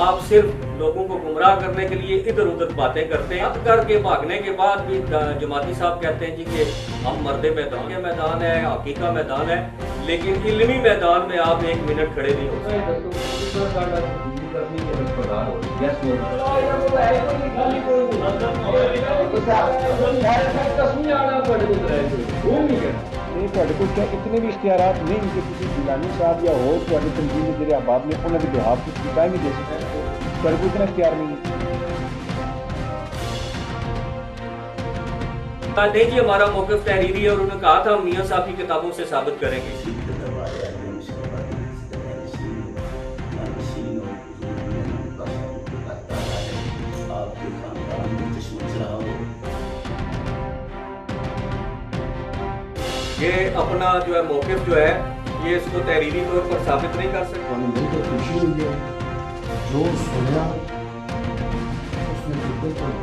آپ صرف لوگوں کو گمراہ کرنے کے لیے ادھر ادھر باتیں کرتے ہیں کر کے بھاگنے کے بعد بھی جماعتی صاحب کہتے ہیں جی کہ ہم مرد میدان کے میدان ہے، حقیقہ میدان ہے، لیکن علمی میدان میں آپ ایک منٹ کھڑے نہیں ہو کیا اتنے بھی اشتہارات نہیں کہ کسی گیلانی صاحب یا ہو تنظیم زیر آباد میں انہوں نے بہاف کچھ ٹائم ہی دے سکتے کو اتنا اختیار نہیں ہے. نہیں جی ہمارا موقف تحریری ہے، اور انہوں نے کہا تھا ہم میاں صاحب کی کتابوں سے ثابت کریں گے. یہ اپنا جو ہے موقف جو ہے یہ اس کو تحریری طور پر ثابت نہیں کر سکتے. مل کر خوشی ہوئی ہے جو سنیا اس نے بالکل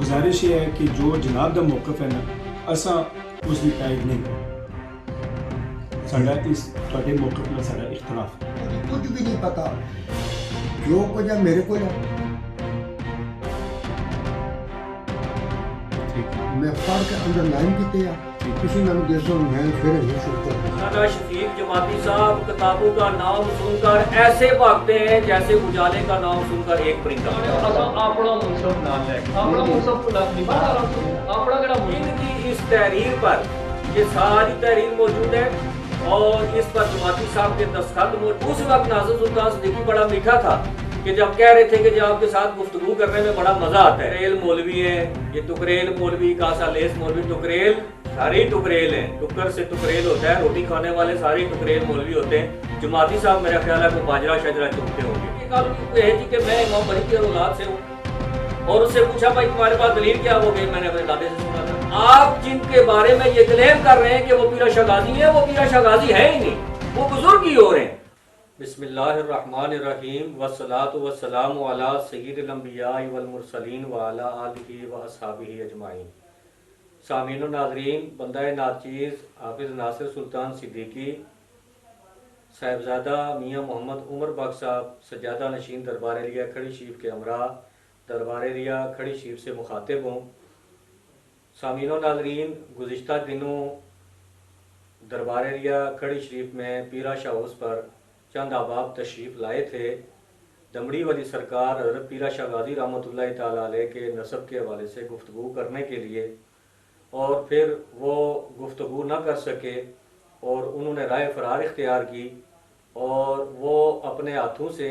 گزارش یہ ہے کہ جو جناب کا موقف ہے نا اساں اس کی تائید نہیں کریں. ساڈا اس تواڈے موقف میں ساڈا اختلاف ہے. کچھ بھی نہیں پتا جو کچھ ہے میرے کو میں پڑھ کے انڈر لائن کیتے ہیں کسی نے دیسوں میں پھر نہیں سکتا. مولانا شفیق جماعتی صاحب کتابوں کا نام سن کر ایسے بھاگتے ہیں جیسے اجالے کا نام سن کر ایک پرندہ. ان کی اس تحریر پر یہ ساری تحریر موجود ہے اور اس پر جماعتی صاحب کے دستخط موجود. اس وقت ناصر سلطان صدیقی بڑا میٹھا تھا کہ جب کہہ رہے تھے کہ جب آپ کے ساتھ گفتگو کرنے میں بڑا مزہ آتا ہے. ٹکریل مولوی ہیں یہ ٹکریل مولوی کاسا لیس مولوی ٹکریل سارے ٹکریل ہیں. ٹکر سے ٹکریل ہوتا ہے، روٹی کھانے والے سارے ٹکریل مولوی ہوتے ہیں. جماعتی صاحب میرا خیال ہے کو باجرہ شجرہ چکتے ہوں گے. یہ کہا ہے جی کہ میں امام مالک کی اولاد سے ہوں اور اس سے پوچھا بھائی تمہارے پاس دلیل کیا ہو گئی؟ میں نے اپنے دادے سے سنا تھا. آپ جن کے بارے میں یہ کلیم کر رہے ہیں کہ وہ پیرا شاہ غازی ہیں، وہ پیرا شاہ غازی ہے ہی نہیں، وہ بزرگ ہی ہو رہے ہیں. بسم اللہ الرحمن الرحیم والصلاة والسلام علی سید الانبیاء والمرسلین وعلی آلہ واصحابہ اجمعین. سامعین و ناظرین، بندہ ناچیز حافظ ناصر سلطان صدیقی صاحبزادہ میاں محمد عمر بخش صاحب سجادہ نشین دربار ایریا کھڑی شریف کے ہمراہ دربار ایریا کھڑی شریف سے مخاطب ہوں. سامعین و ناظرین، گزشتہ دنوں دربار ایریا کھڑی شریف میں پیرا شاہ ہاؤس پر چند احباب تشریف لائے تھے. دمڑی والی سرکار حضرت پیرا شاہ غازی رحمۃ اللہ تعالیٰ علیہ کے نسب کے حوالے سے گفتگو کرنے کے لیے، اور پھر وہ گفتگو نہ کر سکے اور انہوں نے رائے فرار اختیار کی اور وہ اپنے ہاتھوں سے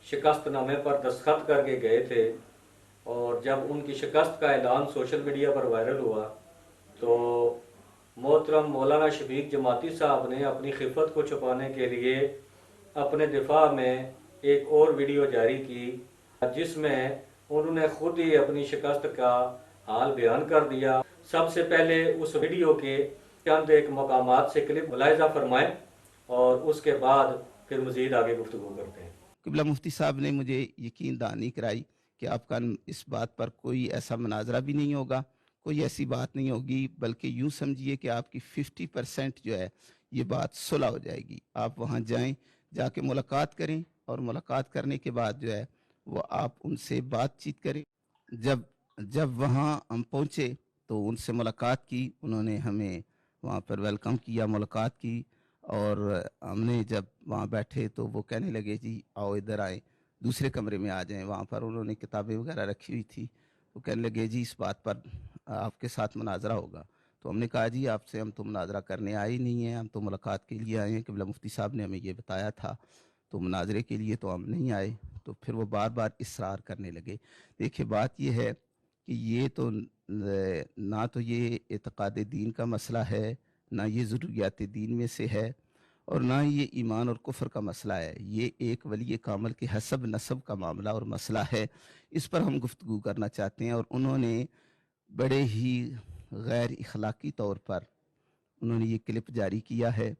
شکست نامے پر دستخط کر کے گئے تھے. اور جب ان کی شکست کا اعلان سوشل میڈیا پر وائرل ہوا تو محترم مولانا شفیق جماعتی صاحب نے اپنی خفت کو چھپانے کے لیے اپنے دفاع میں ایک اور ویڈیو جاری کی جس میں انہوں نے خود ہی اپنی شکست کا حال بیان کر دیا. سب سے پہلے اس ویڈیو کے چند ایک مقامات سے کلپ ملاحظہ فرمائیں اور اس کے بعد پھر مزید آگے گفتگو کرتے ہیں. قبلہ مفتی صاحب نے مجھے یقین دہانی کرائی کہ آپ کا اس بات پر کوئی ایسا مناظرہ بھی نہیں ہوگا، کوئی ایسی بات نہیں ہوگی، بلکہ یوں سمجھیے کہ آپ کی 50% جو ہے یہ بات صلح ہو جائے گی. آپ وہاں جائیں، جا کے ملاقات کریں اور ملاقات کرنے کے بعد جو ہے وہ آپ ان سے بات چیت کریں. جب وہاں ہم پہنچے تو ان سے ملاقات کی، انہوں نے ہمیں وہاں پر ویلکم کیا، ملاقات کی، اور ہم نے جب وہاں بیٹھے تو وہ کہنے لگے جی آؤ ادھر آئیں، دوسرے کمرے میں آ جائیں. وہاں پر انہوں نے کتابیں وغیرہ رکھی ہوئی تھی. وہ کہنے لگے جی اس بات پر آپ کے ساتھ مناظرہ ہوگا. تو ہم نے کہا جی آپ سے ہم تو مناظرہ کرنے آئے ہی نہیں ہیں، ہم تو ملاقات کے لیے آئے ہیں. قبلہ مفتی صاحب نے ہمیں یہ بتایا تھا، تو مناظرے کے لیے تو ہم نہیں آئے. تو پھر وہ بار بار اصرار کرنے لگے. دیکھیں بات یہ ہے کہ یہ تو نہ تو یہ اعتقاد دین کا مسئلہ ہے، نہ یہ ضروریات دین میں سے ہے، اور نہ یہ ایمان اور کفر کا مسئلہ ہے. یہ ایک ولی کامل کے حسب نسب کا معاملہ اور مسئلہ ہے. اس پر ہم گفتگو کرنا چاہتے ہیں. اور انہوں نے بڑے ہی غیر اخلاقی طور پر انہوں نے یہ کلپ جاری کیا ہے.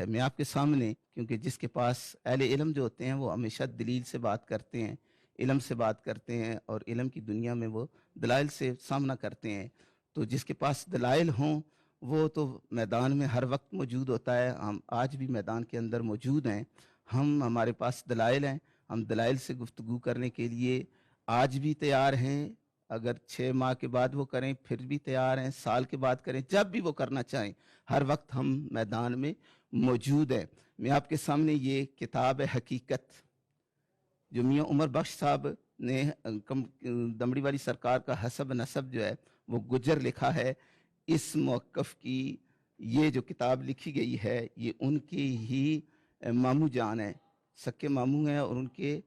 میں آپ کے سامنے، کیونکہ جس کے پاس اہل علم جو ہوتے ہیں وہ ہمیشہ دلیل سے بات کرتے ہیں، علم سے بات کرتے ہیں اور علم کی دنیا میں وہ دلائل سے سامنا کرتے ہیں. تو جس کے پاس دلائل ہوں وہ تو میدان میں ہر وقت موجود ہوتا ہے. ہم آج بھی میدان کے اندر موجود ہیں. ہمارے پاس دلائل ہیں. ہم دلائل سے گفتگو کرنے کے لیے آج بھی تیار ہیں. اگر 6 ماہ کے بعد وہ کریں پھر بھی تیار ہیں. سال کے بعد کریں، جب بھی وہ کرنا چاہیں. ہر وقت ہم میدان میں موجود ہیں. میں آپ کے سامنے یہ کتاب ہے حقیقت، جو میاں عمر بخش صاحب نے دمڑی والی سرکار کا حسب نسب جو ہے وہ گجر لکھا ہے. اس موقف کی یہ جو کتاب لکھی گئی ہے یہ ان کی ہی ماموں جان ہیں، سکے ماموں ہیں اور ان کے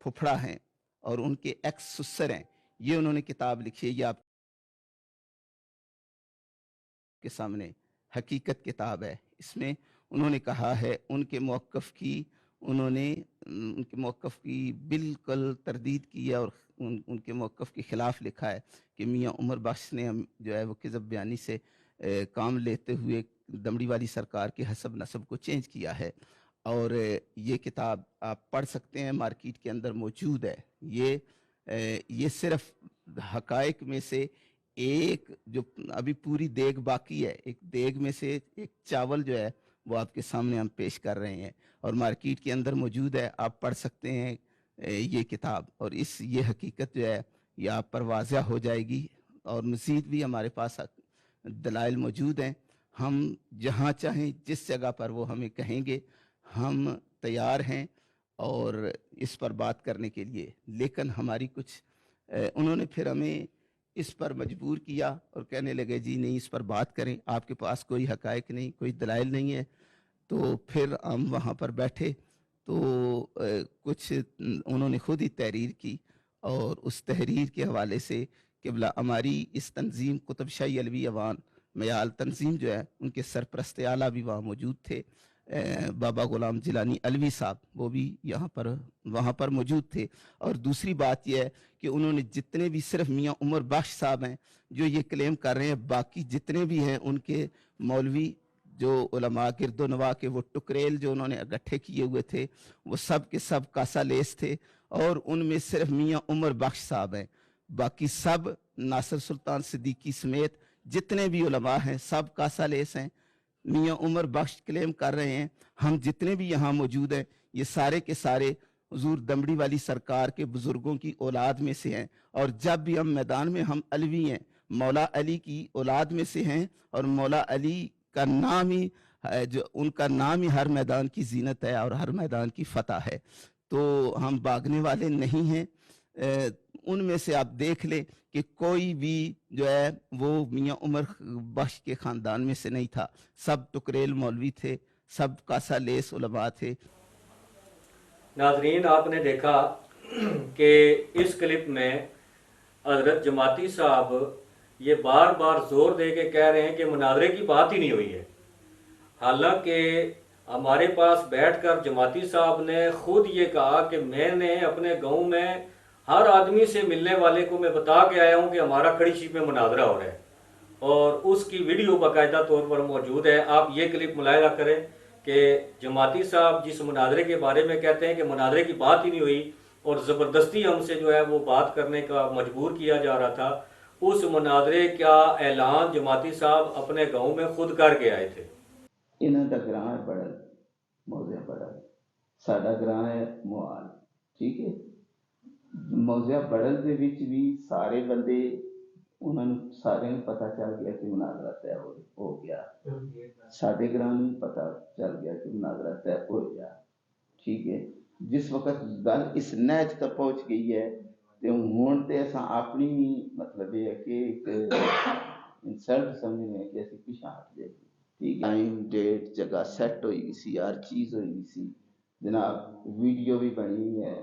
پھپھڑا ہیں اور ان کے ایکس سسر ہیں. یہ انہوں نے کتاب لکھی ہے. یہ آپ کے سامنے حقیقت کتاب ہے. اس میں انہوں نے کہا ہے ان کے موقف کی بالکل تردید کی ہے اور ان کے موقف کے خلاف لکھا ہے کہ میاں عمر بخش نے جو ہے وہ کذب بیانی سے کام لیتے ہوئے دمڑی والی سرکار کے حسب نسب کو چینج کیا ہے. اور یہ کتاب آپ پڑھ سکتے ہیں، مارکیٹ کے اندر موجود ہے. یہ صرف حقائق میں سے ایک جو ابھی پوری دیگ باقی ہے، ایک دیگ میں سے ایک چاول جو ہے وہ آپ کے سامنے ہم پیش کر رہے ہیں اور مارکیٹ کے اندر موجود ہے. آپ پڑھ سکتے ہیں یہ کتاب اور یہ حقیقت جو ہے یہ آپ پر واضح ہو جائے گی. اور مزید بھی ہمارے پاس دلائل موجود ہیں. ہم جہاں چاہیں جس جگہ پر وہ ہمیں کہیں گے ہم تیار ہیں اور اس پر بات کرنے کے لیے. لیکن ہماری انہوں نے پھر ہمیں اس پر مجبور کیا اور کہنے لگے جی نہیں اس پر بات کریں، آپ کے پاس کوئی حقائق نہیں، کوئی دلائل نہیں ہے. تو پھر ہم وہاں پر بیٹھے تو کچھ انہوں نے خود ہی تحریر کی اور اس تحریر کے حوالے سے قبلہ ہماری اس تنظیم قطب شاہی علوی عوان میال تنظیم جو ہے ان کے سرپرست اعلیٰ بھی وہاں موجود تھے، بابا غلام جیلانی علوی صاحب، وہ بھی وہاں پر موجود تھے. اور دوسری بات یہ ہے کہ انہوں نے جتنے بھی صرف میاں عمر بخش صاحب ہیں جو یہ کلیم کر رہے ہیں، باقی جتنے بھی ہیں ان کے مولوی جو علماء گرد و نواح کے وہ ٹکریل جو انہوں نے اکٹھے کیے ہوئے تھے وہ سب کے سب کاسا لیس تھے اور ان میں صرف میاں عمر بخش صاحب ہیں. باقی سب ناصر سلطان صدیقی سمیت جتنے بھی علماء ہیں سب کاسا لیس ہیں. میاں عمر بخش کلیم کر رہے ہیں ہم جتنے بھی یہاں موجود ہیں یہ سارے کے سارے حضور دمڑی والی سرکار کے بزرگوں کی اولاد میں سے ہیں. اور جب بھی ہم میدان میں ہم علوی ہیں، مولا علی کی اولاد میں سے ہیں اور مولا علی کا نام ہی جو ان کا نام ہی ہر میدان کی زینت ہے اور ہر میدان کی فتح ہے. تو ہم بھاگنے والے نہیں ہیں. ان میں سے آپ دیکھ لیں کہ کوئی بھی جو ہے وہ میاں عمر بخش کے خاندان میں سے نہیں تھا. سب ٹکریل مولوی تھے، سب کاسا لیس علماء تھے. ناظرین آپ نے دیکھا کہ اس کلپ میں حضرت جماعتی صاحب یہ بار بار زور دے کے کہہ رہے ہیں کہ مناظرے کی بات ہی نہیں ہوئی ہے. حالانکہ ہمارے پاس بیٹھ کر جماعتی صاحب نے خود یہ کہا کہ میں نے اپنے گاؤں میں ہر آدمی سے ملنے والے کو میں بتا کے آیا ہوں کہ ہمارا کھڑی شی پہ مناظرہ ہو رہا ہے اور اس کی ویڈیو باقاعدہ طور پر موجود ہے. آپ یہ کلپ ملاحظہ کریں کہ جماعتی صاحب جس مناظرے کے بارے میں کہتے ہیں کہ مناظرے کی بات ہی نہیں ہوئی اور زبردستی ہم سے جو ہے وہ بات کرنے کا مجبور کیا جا رہا تھا، اس مناظرے کا اعلان جماعتی صاحب اپنے گاؤں میں خود کر کے آئے تھے. انہوں کا گراں ہے بڑل، موضع بڑل، ساڈا گراں ہے موال. ٹھیک ہے، موضع بڑل دے وچ بھی سارے بندے انہوں نے سارے پتہ چل گیا کہ مناظرہ طے ہو گیا. ساڈے گراں نوں پتہ چل گیا کہ مناظرہ طے ہو گیا. ٹھیک ہے، جس وقت گل اس نیچ تک پہنچ گئی ہے تے ہن تے اساں اپنی مطلب یہ ہے کہ ایک انسلٹ سمجھنے کہ اسی پیچھے ہٹ جائے. ٹائم ڈیٹ جگہ سیٹ ہوئی گئی سی، ہر چیز ہوئی گئی سی جناب، ویڈیو بھی بنی ہے،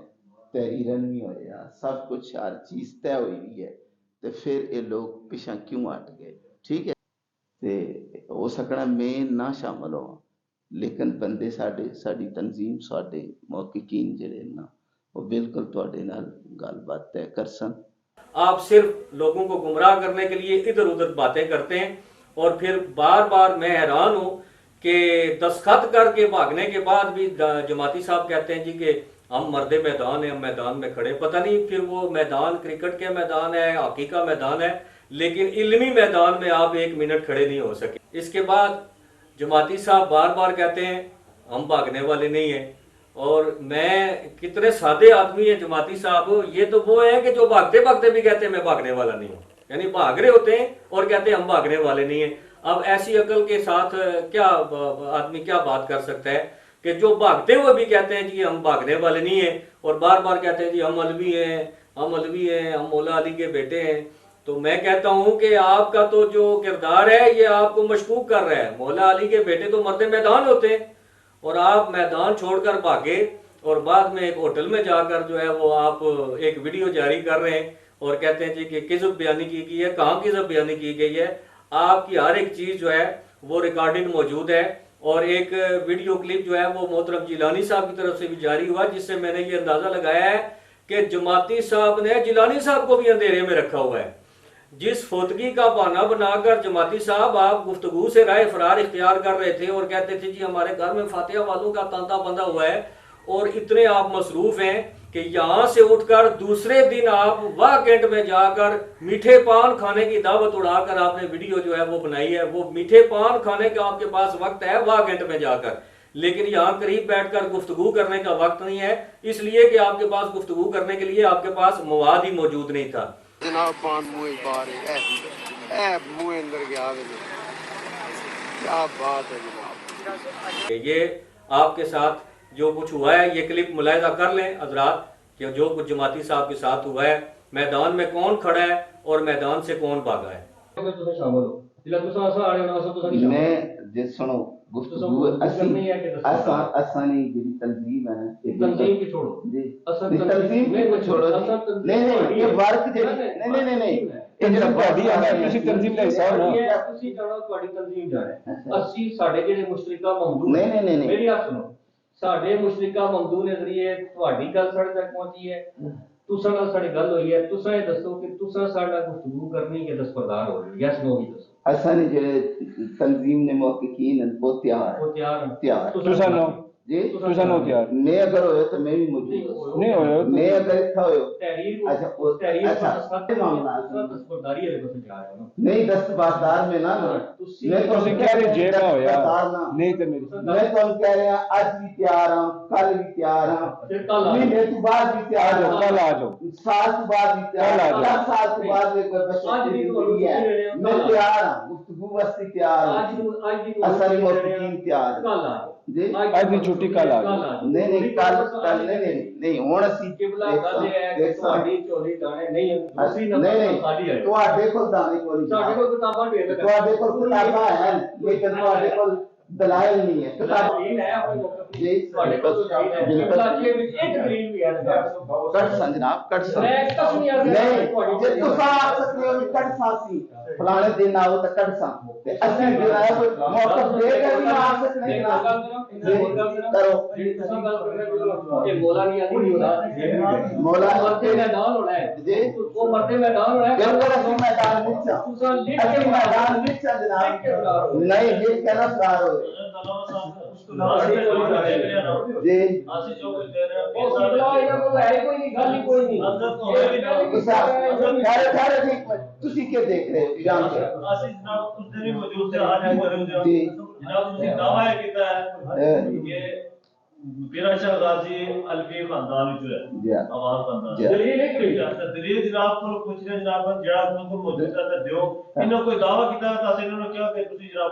تحریرن بھی ہویا، سب کچھ ہر چیز طے ہوئی ہوئی ہے. تو پھر یہ لوگ پیچھے کیوں ہٹ گئے؟ ٹھیک ہے، تے ہو سکنا میں نہ شامل ہوں لیکن بندے ساڈی تنظیم ساڈے محققین جڑے نا وہ بالکل تواڈے نال گل بات طے کرسن. آپ صرف لوگوں کو گمراہ کرنے کے لیے ادھر ادھر باتیں کرتے ہیں اور پھر بار بار میں حیران ہوں کہ دستخط کر کے بھاگنے کے بعد بھی جماعتی صاحب کہتے ہیں جی کہ ہم مرد میدان ہیں, ہم میدان میں کھڑے, پتہ نہیں پھر وہ میدان کرکٹ کے میدان ہے, ہاکی کا میدان ہے, لیکن علمی میدان میں آپ 1 منٹ کھڑے نہیں ہو سکے. اس کے بعد جماعتی صاحب بار بار کہتے ہیں ہم بھاگنے والے نہیں ہیں, اور میں کتنے سادے آدمی ہیں جماعتی صاحب, یہ تو وہ ہیں کہ جو بھاگتے بھاگتے بھی کہتے ہیں میں بھاگنے والا نہیں ہوں, یعنی بھاگ رہے ہوتے ہیں اور کہتے ہیں ہم بھاگنے والے نہیں ہیں. اب ایسی عقل کے ساتھ کیا آدمی کیا بات کر سکتا ہے کہ جو بھاگتے ہوئے بھی کہتے ہیں جی ہم بھاگنے والے نہیں ہیں, اور بار بار کہتے ہیں جی ہم علوی ہیں, ہم علوی ہیں, ہم مولا علی کے بیٹے ہیں. تو میں کہتا ہوں کہ آپ کا تو جو کردار ہے یہ آپ کو مشکوک کر رہا ہے. مولا علی کے بیٹے تو مرد میدان ہوتے ہیں, اور آپ میدان چھوڑ کر بھاگے, اور بعد میں ایک ہوٹل میں جا کر جو ہے وہ آپ ایک ویڈیو جاری کر رہے ہیں اور کہتے ہیں جی کہ کذب بیانی کی گئی ہے. کہاں کذب بیانی کی گئی ہے؟ آپ کی ہر ایک چیز جو ہے وہ ریکارڈنگ موجود ہے, اور ایک ویڈیو کلپ جو ہے وہ محترم جیلانی صاحب کی طرف سے بھی جاری ہوا, جس سے میں نے یہ اندازہ لگایا ہے کہ جماعتی صاحب نے جیلانی صاحب کو بھی اندھیرے میں رکھا ہوا ہے. جس فوتگی کا بہانہ بنا کر جماعتی صاحب آپ گفتگو سے راہ فرار اختیار کر رہے تھے اور کہتے تھے جی ہمارے گھر میں فاتحہ والوں کا تانتا بندھا ہوا ہے, اور اتنے آپ مصروف ہیں کہ یہاں سے اٹھ کر دوسرے دن آپ واہ کینٹ میں جا کر میٹھے پان کھانے کی دعوت اڑا کر آپ نے ویڈیو جو ہے وہ بنائی ہے. وہ میٹھے پان کھانے کا آپ کے پاس وقت ہے واہ کینٹ میں جا کر, لیکن یہاں قریب بیٹھ کر گفتگو کرنے کا وقت نہیں ہے, اس لیے کہ آپ کے پاس گفتگو کرنے کے لیے آپ کے پاس مواد ہی موجود نہیں تھا. جناب پان منہ بار ہے منہ اندر گیا کیا بات ہے جناب. یہ آپ کے ساتھ جو کچھ ہوا ہے یہ کلپ ملاحظہ کر لیں حضرات کہ جو کچھ جماعتی صاحب کے ساتھ ہوا ہے, میدان میں کون کھڑا ہے اور میدان سے کون بھاگا ہے. میں جس سنو گفتگو اسانی جی تنظیم ہے, تنظیم کی چھوڑو جی تنظیم کو چھوڑو, نہیں یہ ورک نہیں تنظیم تہاڈی ہے, کسی تنظیم کا حصہ ہو نا, ਤੁਸੀਂ ਜਾਣੋ ਤੁਹਾਡੀ ਤਨਜ਼ੀਮ ਜਾ ਹੈ. ਅਸੀਂ ਸਾਡੇ ਜਿਹੜੇ ਮੁਸ਼ਤਰਕਾ ਮਮਦੂਦ ਨਹੀਂ ਮੇਰੀ ਗੱਲ ਸੁਣੋ, ਸਾਡੇ ਮੁਸ਼ਤਰਕਾ ਮਮਦੂਦ ਦੇ ਜ਼ਰੀਏ ਤੁਹਾਡੀ ਗੱਲ ਸਾਡੇ ਤੱਕ ਪਹੁੰਚੀ ਹੈ, ਤੁਸਾਂ ਨਾਲ ਸਾਡੀ ਗੱਲ ਹੋਈ ਹੈ, ਤੁਸਾਂ ਇਹ ਦੱਸੋ ਕਿ ਤੁਸਾਂ ਸਾਡਾ ਗੁਫ਼ਤਗੂ ਕਰਨੀ ਕਿ ਦਸਤਬਰਦਾਰ ਹੋ ਰਹੀ ਯੈਸ ਨੋ ਹੀ ਦੱਸੋ. اسانی جڑے تنظیم نے محققین ہیں وہ تیار وہ تیار تساں نو جی تساں نو تیار میں اگر ہوئے تو میں بھی موجود نہیں ہوئے میں اگر اتھا ہوئے تحریر اچھا دستبرداری ہے بس جا رہے ہو نہیں دستبردار میں نہ میں تو کہہ رہے جے نہ ہویا نہیں تے میری میں تو کہہ رہا اج بھی تیار ہوں, کل بھی تیار ہوں, مہینے تو بعد بھی تیار ہوں, کل آ جاؤ, سال تو بعد بھی تیار ہوں, 10 سال تو بعد بھی بشر کی زندگی ہے, میں تیار ہوں, گفتگو واسطے تیار ہوں, اصل محققین تیار ہیں جی. آج بھی چھٹی کل آ جاؤ. نہیں کل نہیں ہن اسی قبلہ گل ہے تہاڈی چولی دانے نہیں دوسری نہیں نمبر ساڈی ہے تواڈے کول دانے کوئی ساڈے کول کتاباں ڈھیر لگا تواڈے کول کتاباں ہیں لیکن تواڈے کول دلائل نہیں ہے. کتاب دلیل ہے اپنے موقف جی تہاڈے کول دلیل ہے بالکل کے وچ ایک دلیل بھی ہے کٹ سن جناب کٹ سن میں کچھ نہیں آ نہیں جے تساں آ سکتے ہو کٹ ساسی فلانے دن آؤ تو کٹ سا تے اسی دن آیا کوئی موقف دے گا بھی آ سکتے کرو تساں گل کر رہے ہو کہ مولا نہیں آتی مولا مرتے میدان ہونا ہے جی وہ مرتے میدان ہونا ہے بالکل اسی میدان وچ تساں لکھ کے اسی میدان وچ جناب نہیں یہ کہنا فرار ہو جی تسی کیا دیکھ رہے ہو جان کے میرا شاہ غازی الفی خاندان جو ہے آواز خاندان دلیل جناب کو پوچھ رہے جناب جناب کو موجود ہے دیو انہوں کوئی دعویٰ کیتا ہے تاسے انہوں نے کیا کہ تسی جناب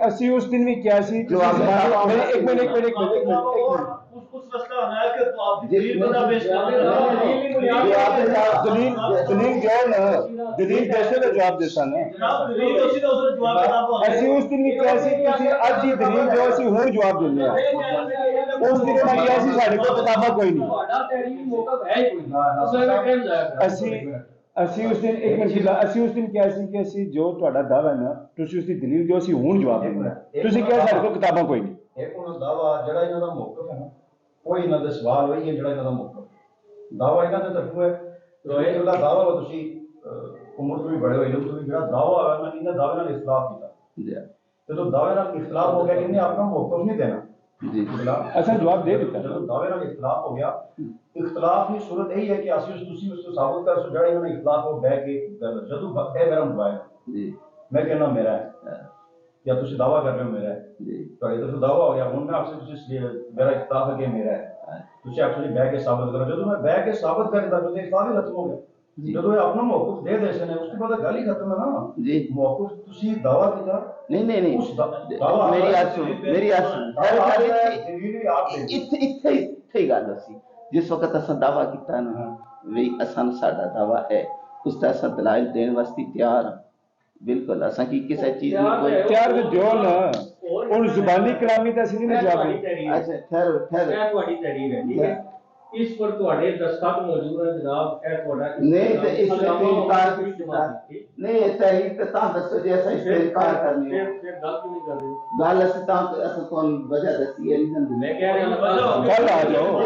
اسی اس دن بھی کیا سی ایک منٹ اس مسئلہ ہونا ہے کہ آپ کی دلیل بنا پیش دلیل جیسے تو جواب دیتا نا جناب دلیل اسی کا اس جواب کتاب اسی اس دن بھی کیا سی تسی اج ہی دلیل جو اسی ہن جواب دینے ہیں اس دن بھی کیا سی ساڈے کو کتاباں کوئی نہیں تہاڈا تحریری موقف ہے کوئی نہیں تساں ایک ٹائم ضائع اسی اس دن ایک منٹ اسی اس دن کیا سی کہ اسی جو تہاڈا دعویٰ ہے نا تسی اس دی دلیل جو اسی ہن جواب دینے ہیں تسی کہہ ساڈے کو کتاباں کوئی نہیں ایک انہاں دعویٰ جڑا انہاں دا موقف ہے نا کوئی انہاں دے سوال وہی ہے جڑا انہاں دا موقف دعویٰ انہاں دے طرفوں ہے تو یہ جڑا دعویٰ ہو تسی عمر تو بھی بڑے ہوئے تو جڑا دعویٰ ہے انہاں دعوے نال اختلاف کیتا تے تو دعوے نال اختلاف ہو گیا انہیں اپنا موقف نہیں دینا ਜੀ ਅਸਾਂ ਜਵਾਬ ਦੇ ਦਿੱਤਾ ਜਦੋਂ ਦਾਅਵੇ ਨਾਲ ਇਖਤਲਾਫ ਹੋ ਗਿਆ, ਇਖਤਲਾਫ ਦੀ ਸੂਰਤ ਇਹੀ ਹੈ ਕਿ ਤੁਸੀਂ ਉਸ ਤੋਂ ਸਾਬਤ ਕਰ ਸੋ ਜਿਹੜਾ ਇਹਨਾਂ ਨੇ ਇਖਤਲਾਫ ਹੋ ਬਹਿ ਕੇ ਜਦੋਂ ਇਹ ਮੇਰਾ ਮੋਬਾਈਲ ਜੀ ਮੈਂ ਕਹਿੰਦਾ ਮੇਰਾ ਹੈ ਜਾਂ ਤੁਸੀਂ ਦਾਵਾ ਕਰ ਰਹੇ ਹੋ ਮੇਰਾ ਹੈ ਜੀ ਤੁਹਾਡੇ ਤਰਫੋਂ ਦਾਵਾ ਹੋ ਗਿਆ, ਹੁਣ ਮੈਂ ਆਪਸੇ ਤੁਸੀਂ ਮੇਰਾ ਇਖਤਲਾਫ ਹੈ ਕਿ ਮੇਰਾ ਹੈ, ਤੁਸੀਂ ਐਕਚੁਅਲੀ ਬਹਿ ਕੇ ਸਾਬਤ ਕਰੋ। ਜਦੋਂ ਮੈਂ ਬਹਿ ਕੇ ਸਾਬਤ ਕਰਦਾ ਜਦੋਂ ਇਖਤਲਾਫ ਹੀ ਖਤਮ ਹੋ ਗਿਆ, ਜਦੋਂ ਇਹ ਆਪਣਾ ਮੌਕਫ ਦੇ ਦੇਸੇ ਨੇ ਉਸ ਤੋਂ ਬਾਅਦ ਗੱਲ ਹੀ ਖਤਮ ਹੈ ਨਾ ਜੀ ਮੌਕਫ ਤੁਸੀਂ ਦਾਵਾ ਕੀਤਾ ਨਹੀਂ ਉਸ ਦਾਵਾ ਮੇਰੀ ਆਸ ਸੁਣ ਇੱਥੇ ਹੀ ਗੱਲ ਸੀ ਜਿਸ ਵਕਤ ਅਸਾਂ ਦਾਵਾ ਕੀਤਾ ਨਾ ਵੀ ਅਸਾਂ ਸਾਡਾ ਦਾਵਾ ਹੈ ਉਸ ਦਾ ਅਸਾਂ ਦਲਾਇਲ ਦੇਣ ਵਾਸਤੇ ਤਿਆਰ ਹਾਂ ਬਿਲਕੁਲ ਅਸਾਂ ਕੀ ਕਿਸੇ ਚੀਜ਼ ਨੂੰ ਕੋਈ ਤਿਆਰ ਤੇ ਦਿਓ ਨਾ ਹੁਣ ਜ਼ੁਬਾਨੀ ਕਲਾਮੀ ਤਾਂ ਅਸੀਂ ਨਹੀਂ ਜਵਾਬ ਅੱਛਾ ਠਹਿਰੋ ਇਹ ਤੁਹਾਡੀ ਤਹਿਰੀਰ ਹੈ, ਠੀਕ ਹੈ, ਇਸ ਪਰ ਤੁਹਾਡੇ ਦਸਤਖਤ ਮੌਜੂਦ ਹੈ ਜਨਾਬ, ਇਹ ਤੁਹਾਡਾ ਨਹੀਂ ਤੇ ਇਸ ਵਿੱਚ ਇਨਕਾਰ ਨਹੀਂ ਇਹ ਤਹਿਰੀਰ ਤਾਂ ਦੱਸੋ ਜੇ ਅਸਾਂ ਇਸ ਤੇ ਇਨਕਾਰ ਕਰਨੀ ਹੈ ਫਿਰ ਗੱਲ ਕਿਉਂ ਨਹੀਂ ਕਰ ਰਹੇ ਹੋ? ਗੱਲ ਅਸੀਂ ਤੁਹਾਨੂੰ ਵਜ੍ਹਾ ਦੱਸੀ ਹੈ ਨਹੀਂ ਮੈਂ ਕਹਿ ਰਿਹਾ ਹਾਂ ਕੱਲ ਆ ਜਾਓ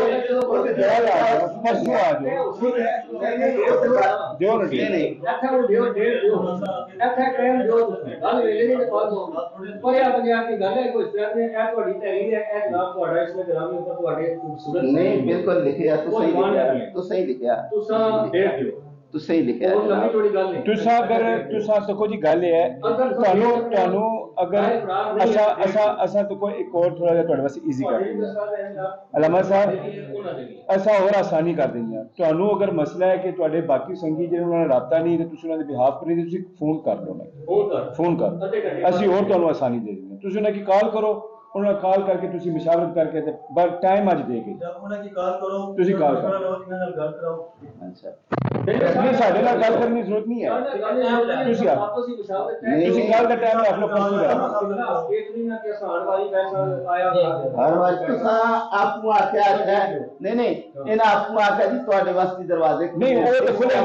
ਕੱਲ ਆ ਜਾਓ ਪਰਸੋਂ ਆ ਜਾਓ ਦਿਓ ਨਾ ਨਹੀਂ ਇੱਥੇ ਨੂੰ ਦਿਓ ਇੱਥੇ ਟਾਈਮ ਦਿਓ ਤੁਸੀਂ ਗੱਲ ਵੇਲੇ ਨਹੀਂ ਬਾਅਦ ਪਰ ਇਹ ਪੰਜਾਬ ਦੀ ਗੱਲ ਹੈ ਕੋਈ ਇਸ ਤਰ੍ਹਾਂ ਨਹੀਂ, ਇਹ ਤੁਹਾਡੀ ਤਹਿਰੀਰ ਹੈ, ਇਹ ਜਨਾਬ ਤੁਹਾਡਾ ਇਸ ਵਿੱਚ ਜਨਾਬ ਉੱਪਰ ਤੁਹਾਡੇ ਖੂਬਸੂਰਤ ਨਹੀਂ ਬਿਲਕੁਲ ਲਿਖਿਆ ਤੁਸੀਂ ਲਿਖਿਆ ਤੁਸੀਂ ਦੇਖ ਦਿਓ ਤੁਸੀਂ ਲਿਖਿਆ ਉਹ ਲੰਮੀ ਥੋੜੀ ਗੱਲ ਨਹੀਂ। ਤੁਸੀਂ ਦੇਖੋ ਜੀ ਗੱਲ ਇਹ ਹੈ ਤੁਹਾਨੂੰ ਅਗਰ ਅਸਾਂ ਤੋਂ ਕੋਈ ਇੱਕ ਹੋਰ ਥੋੜਾ ਜਿਹਾ ਤੁਹਾਡੇ ਵਾਸਤੇ ਈਜ਼ੀ ਕਰ ਦਿੰਦੇ ਅਲਾਮਾ ਸਾਹਿਬ ਅਸਾਂ ਹੋਰ ਆਸਾਨੀ ਕਰ ਦਿੰਦੇ ਹਾਂ ਤੁਹਾਨੂੰ ਅਗਰ ਮਸਲਾ ਹੈ ਕਿ ਤੁਹਾਡੇ ਬਾਕੀ ਸੰਗੀ ਜਿਹੜੇ ਉਹਨਾਂ ਨਾਲ ਰਾਬਤਾ ਨਹੀਂ ਤੇ ਤੁਸੀਂ ਉਹਨਾਂ ਦੇ ਬਿਹਾਫ ਕਰੀ ਤੁਸੀਂ ਫੋਨ ਕਰ ਲਓ ਫੋਨ ਕਰ ਅਸੀਂ ਹੋਰ ਤੁਹਾਨੂੰ ਆਸਾਨੀ ਦੇ ਦਿੰਦੇ ਹਾਂ ਤੁਸੀਂ ਉਹਨਾਂ ਦੀ ਕਾਲ ਕਰੋ ਉਹਨਾਂ ਨਾਲ ਕਾਲ ਕਰਕੇ ਤੁਸੀਂ ਮਸ਼ਾਵਰਤ ਕਰਕੇ ਤੇ ਬਸ ਟਾਈਮ ਅੱਜ ਦੇ ਕੇ ਉਹਨਾਂ ਦੀ ਕਾਲ ਕਰੋ ਤੁਸੀਂ ਕਾਲ ਕਰੋ ਇਹਨਾਂ ਨਾਲ ਗੱਲ ਕਰਾਓ ਅੱਛਾ ਨਹੀਂ ਸਾਡੇ ਨਾਲ ਗੱਲ ਕਰਨ ਦੀ ਜ਼ਰੂਰਤ ਨਹੀਂ ਹੈ ਤੁਸੀਂ ਕੱਲ ਦਾ ਟਾਈਮ ਰੱਖ ਲਓ ਪਰਸੋਂ ਦਾ ਹਰ ਵਾਰ ਤੁਸੀਂ ਆਪ ਨੂੰ ਆਖਿਆ ਹੈ ਨਹੀਂ ਇਹਨਾਂ ਆਪ ਨੂੰ ਆਖਿਆ ਜੀ ਤੁਹਾਡੇ ਵਾਸਤੇ ਦਰਵਾਜ਼ੇ ਨਹੀਂ ਉਹ ਤਾਂ ਖੁੱਲੇ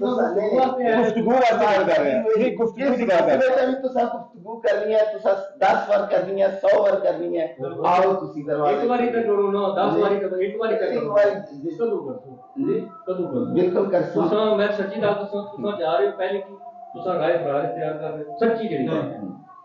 ਗੁਫ਼ਤਗੂ ਵਾਸਤੇ ਗੱਲ ਕਰ ਰਹੇ ਹਾਂ ਨਹੀਂ ਗੁਫ਼ਤਗੂ ਦੀ ਗੱਲ ਕਰ ਰਹੇ ਹਾਂ ਤੁਸੀਂ ਗੁਫ਼ਤਗੂ ਕਰਨੀ ਹੈ ਤੁਸੀਂ 10 ਵਾਰ ਕਰਨੀ ਹੈ 100 ਵਾਰ ਕਰਨੀ ਹੈ ਆਓ ਤੁਸੀਂ ਦਰਵਾਜ਼ੇ ਇੱਕ ਵਾਰੀ ਤਾਂ ਜੋੜੋ ਨਾ 10 ਵਾਰੀ ਕਰੋ ਇੱਕ ਵਾਰੀ ਬਿਲਕੁਲ ਕਰ ਤੁਸੀਂ ਮੈਂ ਸੱਚੀ ਗੱਲ ਦੱਸਾਂ ਤੁਸੀਂ ਜਾ ਰਹੇ ਹੋ ਪਹਿਲੇ ਕੀ ਤੁਸੀਂ ਰਾਏ ਬਰਾਰ ਤਿਆਰ ਕਰ ਰਹੇ ਹੋ ਸੱਚੀ ਜਿਹੜੀ ਗੱਲ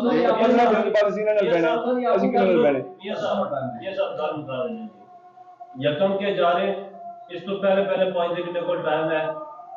15 ਦਿਨਾਂ ਤੋਂ ਬਾਅਦ ਅਸੀਂ ਇਹਨਾਂ ਨਾਲ ਬਹਿਣਾ ਅਸੀਂ ਕਿਹਨਾਂ ਨਾਲ ਬਹਿਣਾ ਇਹ ਸਭ ਗੱਲ ਬਤਾ ਰਹੇ ਨੇ ਯਕਮ ਕੇ ਜਾ ਰਹੇ ਇਸ ਤੋਂ ਪਹਿਲੇ 5 ਦਿਨ ਮੇਰੇ ਕੋਲ ਟਾਈਮ ਹੈ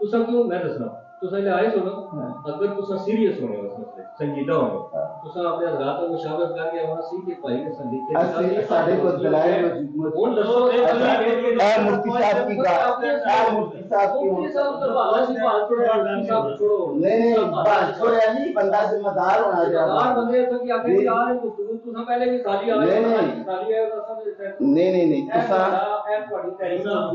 ਤੁਸੀਂ ਕਿਉਂ ਮੈਂ ਦੱਸਣਾ ਤੁਸੀਂ ਲੈ ਆਏ ਸੁਣੋ ਅਗਰ ਤੁਸੀਂ ਸੀਰੀਅਸ ਹੋਣੇ ਉਸ ਮਸਲੇ ਸੰਜੀਦਾ ਹੋਣੇ ਤੁਸੀਂ ਆਪਣੇ ਹਜ਼ਰਤ ਨੂੰ ਮੁਸ਼ਾਵਰਤ ਕਰਕੇ ਆਉਣਾ ਸੀ ਕਿ ਭਾਈ ਨੇ ਸੰਦੀਪ ਅਸੀਂ ਸਾਡੇ ਕੋਲ ਦਲਾਇਲ ਮੌਜੂਦ ਹੁਣ ਦੱਸੋ ਮੁਫਤੀ ਸਾਹਿਬ ਕੀ ਗੱਲ ਮੁਫਤੀ ਸਾਹਿਬ ਤਾਂ ਬਾਲਾ ਸੀ ਬਾਤ ਛੋੜੋ ਨਹੀਂ ਬਾਤ ਛੋੜਿਆ ਨਹੀਂ ਬੰਦਾ ਜ਼ਿੰਮੇਦਾਰ ਹੋਣਾ ਜ਼ਿੰਮੇਦਾਰ ਬੰਦੇ ਤੋਂ ਕੀ ਆਖੇ ਯਾਰ ਗੁਫ਼ਤਗੂ ਤੁਸੀਂ ਪਹਿਲੇ ਵੀ ਖਾਲੀ ਆਏ ਖਾਲੀ ਆਏ ਨਹੀਂ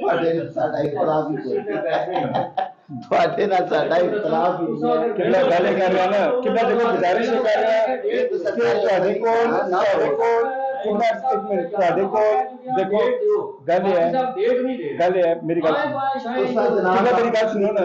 ਤੁਹਾਡੇ ਸਾਡਾ ਇਖਤਲਾਫ ਹੀ ਕੋਈ ਤੁਹਾਡੇ ਨਾਲ ਸਾਡਾ ਇਖਤਲਾਫ ਹੀ ਕਿੰਨਾ ਗੱਲ ਕਰ ਰਿਹਾ ਨਾ ਕਿੰਨਾ ਦੇਖੋ ਗੁਜ਼ਾਰਿਸ਼ ਕਰ ਰਿਹਾ ਕਿ ਤੁਹਾਡੇ ਕੋਲ ਤੁਹਾਡੇ ਕੋਲ ਦੇਖੋ ਗੱਲ ਹੈ ਮੇਰੀ ਗੱਲ ਮੇਰੀ ਗੱਲ ਸੁਣੋ ਨਾ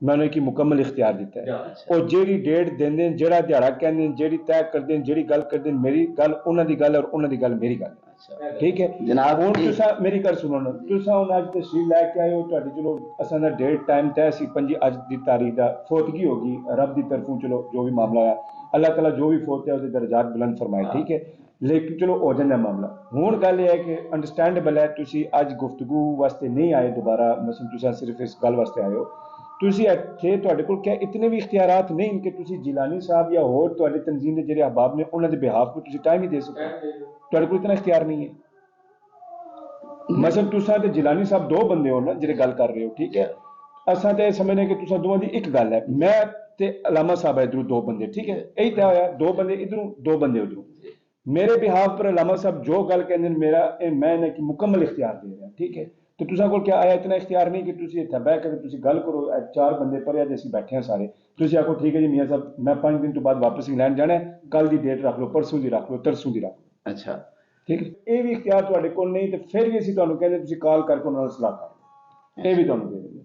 میں انہیں کی مکمل اختیار دیتا ہے اور جیڑی ڈیٹ دیندے جیڑا دیہڑا کہندے جیڑی طے کردے جیڑی گل کردے میری گل انہاں دی گل اور انہاں دی گل میری گل ٹھیک ہے جناب ہن تساں میری گل سنو نا تساں ہن اج تشریف لے کے آئے ہو تہاڈی چلو اساں دا ڈیٹ ٹائم طے سی 5 اج دی تاریخ دا فوتگی ہوگی رب دی طرفوں چلو جو بھی معاملہ ہے اللہ تعالیٰ جو بھی فوت ہے اس دے درجات بلند فرمائے ٹھیک ہے لیکن چلو ہو جاندہ معاملہ ہن گل یہ ہے کہ انڈرسٹینڈیبل ہے تسی اج گفتگو واسطے نہیں آئے دوبارہ مثلا تساں صرف اس گل واسطے آئے ہو تسی اتھے تہاڈے کول کیا اتنے بھی اختیارات نہیں کہ تسی جیلانی صاحب یا ہور تہاڈے تنظیم دے جڑے احباب نے انہاں دے بہاف کو تسی ٹائم ہی دے سکو تہاڈے کول اتنا اختیار نہیں ہے مثلا تساں تے جیلانی صاحب دو بندے ہو نا جڑے گل کر رہے ہو ٹھیک ہے اساں تے سمجھنے کہ تساں دوواں دی ایک گل ہے میں تے علامہ صاحب ادھروں دو بندے ٹھیک ہے یہی طے ہویا دو بندے ادھروں دو بندے ادھروں میرے بہاف پر علامہ صاحب جو گل کہندے میرا میں انہیں کی مکمل اختیار دے رہا ٹھیک ہے تو تساں کول کیا آیا اتنا اختیار نہیں کہ تسی اتھے بیٹھ کے تسی گل کرو چار بندے پڑھیا جے اسی بیٹھے ہیں سارے تسی آکھو ٹھیک ہے جی میاں صاحب میں 5 دن تو بعد واپس انگلینڈ جانا ہے کل دی ڈیٹ رکھ لو پرسوں دی رکھ لو ترسوں دی رکھ لو اچھا ٹھیک ہے یہ بھی اختیار تہاڈے کول نہیں تے پھر بھی اسی تانوں کہندے تسی کال کر کے انہاں نال صلاح کر یہ بھی تانوں دے دیں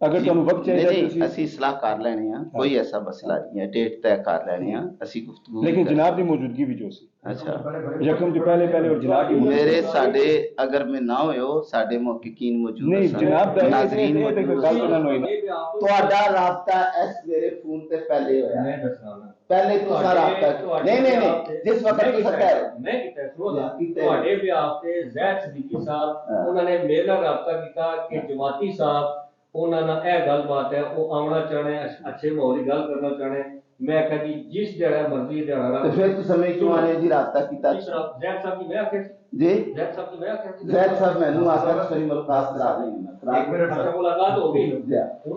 اگر تانوں وقت چاہیے نہیں اسی اصلاح کر لینے ہیں کوئی ایسا مسئلہ نہیں ہے ڈیٹ طے کر لینے ہیں اسی گفتگو لیکن جناب دی موجودگی بھی جو سی اچھا یکم تو پہلے اور جناب کی میرے ساڈے اگر میں نہ ہوئے ساڈے محققین موجود نہیں جناب دا ناظرین یہ موجود گل تو نہ ہوئی تہاڈا رابطہ اس میرے فون تے پہلے ہویا پہلے تساں رابطہ نہیں جس وقت تساں کہہ رہے میں کیتا تواڈے بھی آفتے زید صدیقی صاحب انہوں نے میرے نال رابطہ کیتا کہ جماعتی صاحب انہوں نے اے گل بات ہے وہ آونا چاہنے اچھے ماحول گل کرنا چاہنے میں کہتی جس جڑا مرضی جڑا تو پھر تو سمجھ کیوں آنے جی رابطہ کیتا زید صاحب کی میں آخر جی زید صاحب کی میں آخر زید صاحب میں نو آخر سری ملاقات کرا رہے ہیں ایک منٹ اچھا ملاقات ہو گئی ہوں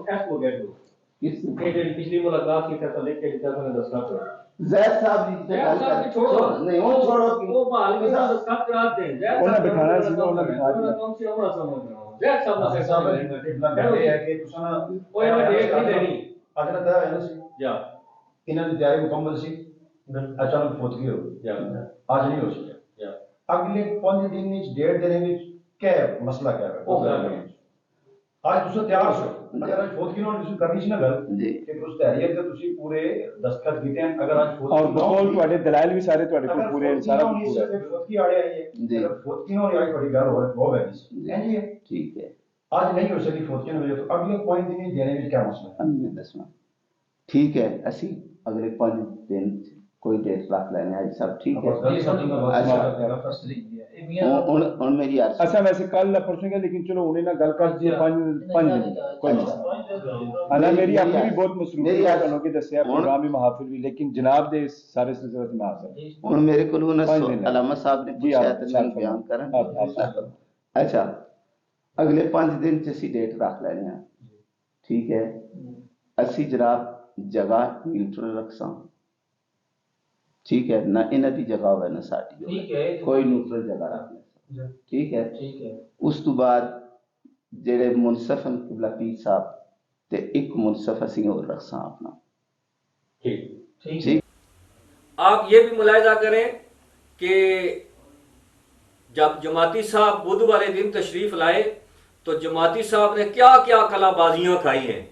ایس ہو گیا جو کس کہ جڑی پچھلی ملاقات کی تھا لے کے لکھا تھا دسنا پڑا زید صاحب جی زید صاحب کی چھوڑو نہیں وہ چھوڑو وہ بحال کے ساتھ دستخط کرا دیں زید انہیں بٹھانا سی انہیں بٹھا صاحب دیا کم سے عمرہ سمجھ رہا ہوں زید صاحب نے صاحب صاحب یہ ہے کہ تساں وہ یہ ڈیٹ نہیں دینی اگر تے ہے نا سی جا انہاں دی تیاری مکمل سی اچانک فوتگی ہو جا آج نہیں ہو سکیا جا اگلے 5 دن وچ ڈیٹ دینے وچ کیا مسئلہ کیا ہے آج تساں تیار ہو اگر آج فوتگی نہ تساں کرنی سی نا گل جی کہ اس تحریت تے تسی پورے دستخط کیتے ہیں اگر آج اور فوتگی بقول تہاڈے دلائل بھی سارے تہاڈے کول پورے سارا کچھ پورا ہے فوتگی آڑے آئی ہے اگر فوتگی نہ ہوئی آج بڑی گل ہو گئی جی ٹھیک ہے آج نہیں ہو سکی فوتگی نہ ہوئی تو اگلے 5 دن وچ دینے وچ کیا مسئلہ ہے میں دسنا ٹھیک ہے اسی اگلے 5 دن کوئی ڈیٹ رکھ لینے آج سب ٹھیک ہے ہن میری عرض اچھا ویسے کل پرسوں گیا لیکن چلو انہیں نہ گل کر دیے 5 دن کوئی حالانکہ میری اپنی بھی بہت مصروفیت ہے کہ دسیا پروگرام بھی محافل بھی لیکن جناب دے سارے سلسلے میں حاضر ہن میرے کول علامہ صاحب نے پوچھا تے میں بیان کرن اچھا اگلے 5 دن چ اسی ڈیٹ رکھ لینے ہیں ٹھیک ہے اسی جناب جگہ نیوٹرل رکھساں ٹھیک ہے نہ انہاں دی جگہ ہوے نہ ساڈی کوئی نیوٹرل جگہ رکھ لے ٹھیک ہے اس تو بعد جڑے منصف ہیں قبلہ پیر صاحب تے ایک منصف اسی اور رکھساں اپنا ٹھیک آپ یہ بھی ملاحظہ کریں کہ جب جماعتی صاحب بدھ والے دن تشریف لائے تو جماعتی صاحب نے کیا کیا کلا بازیاں کھائی ہیں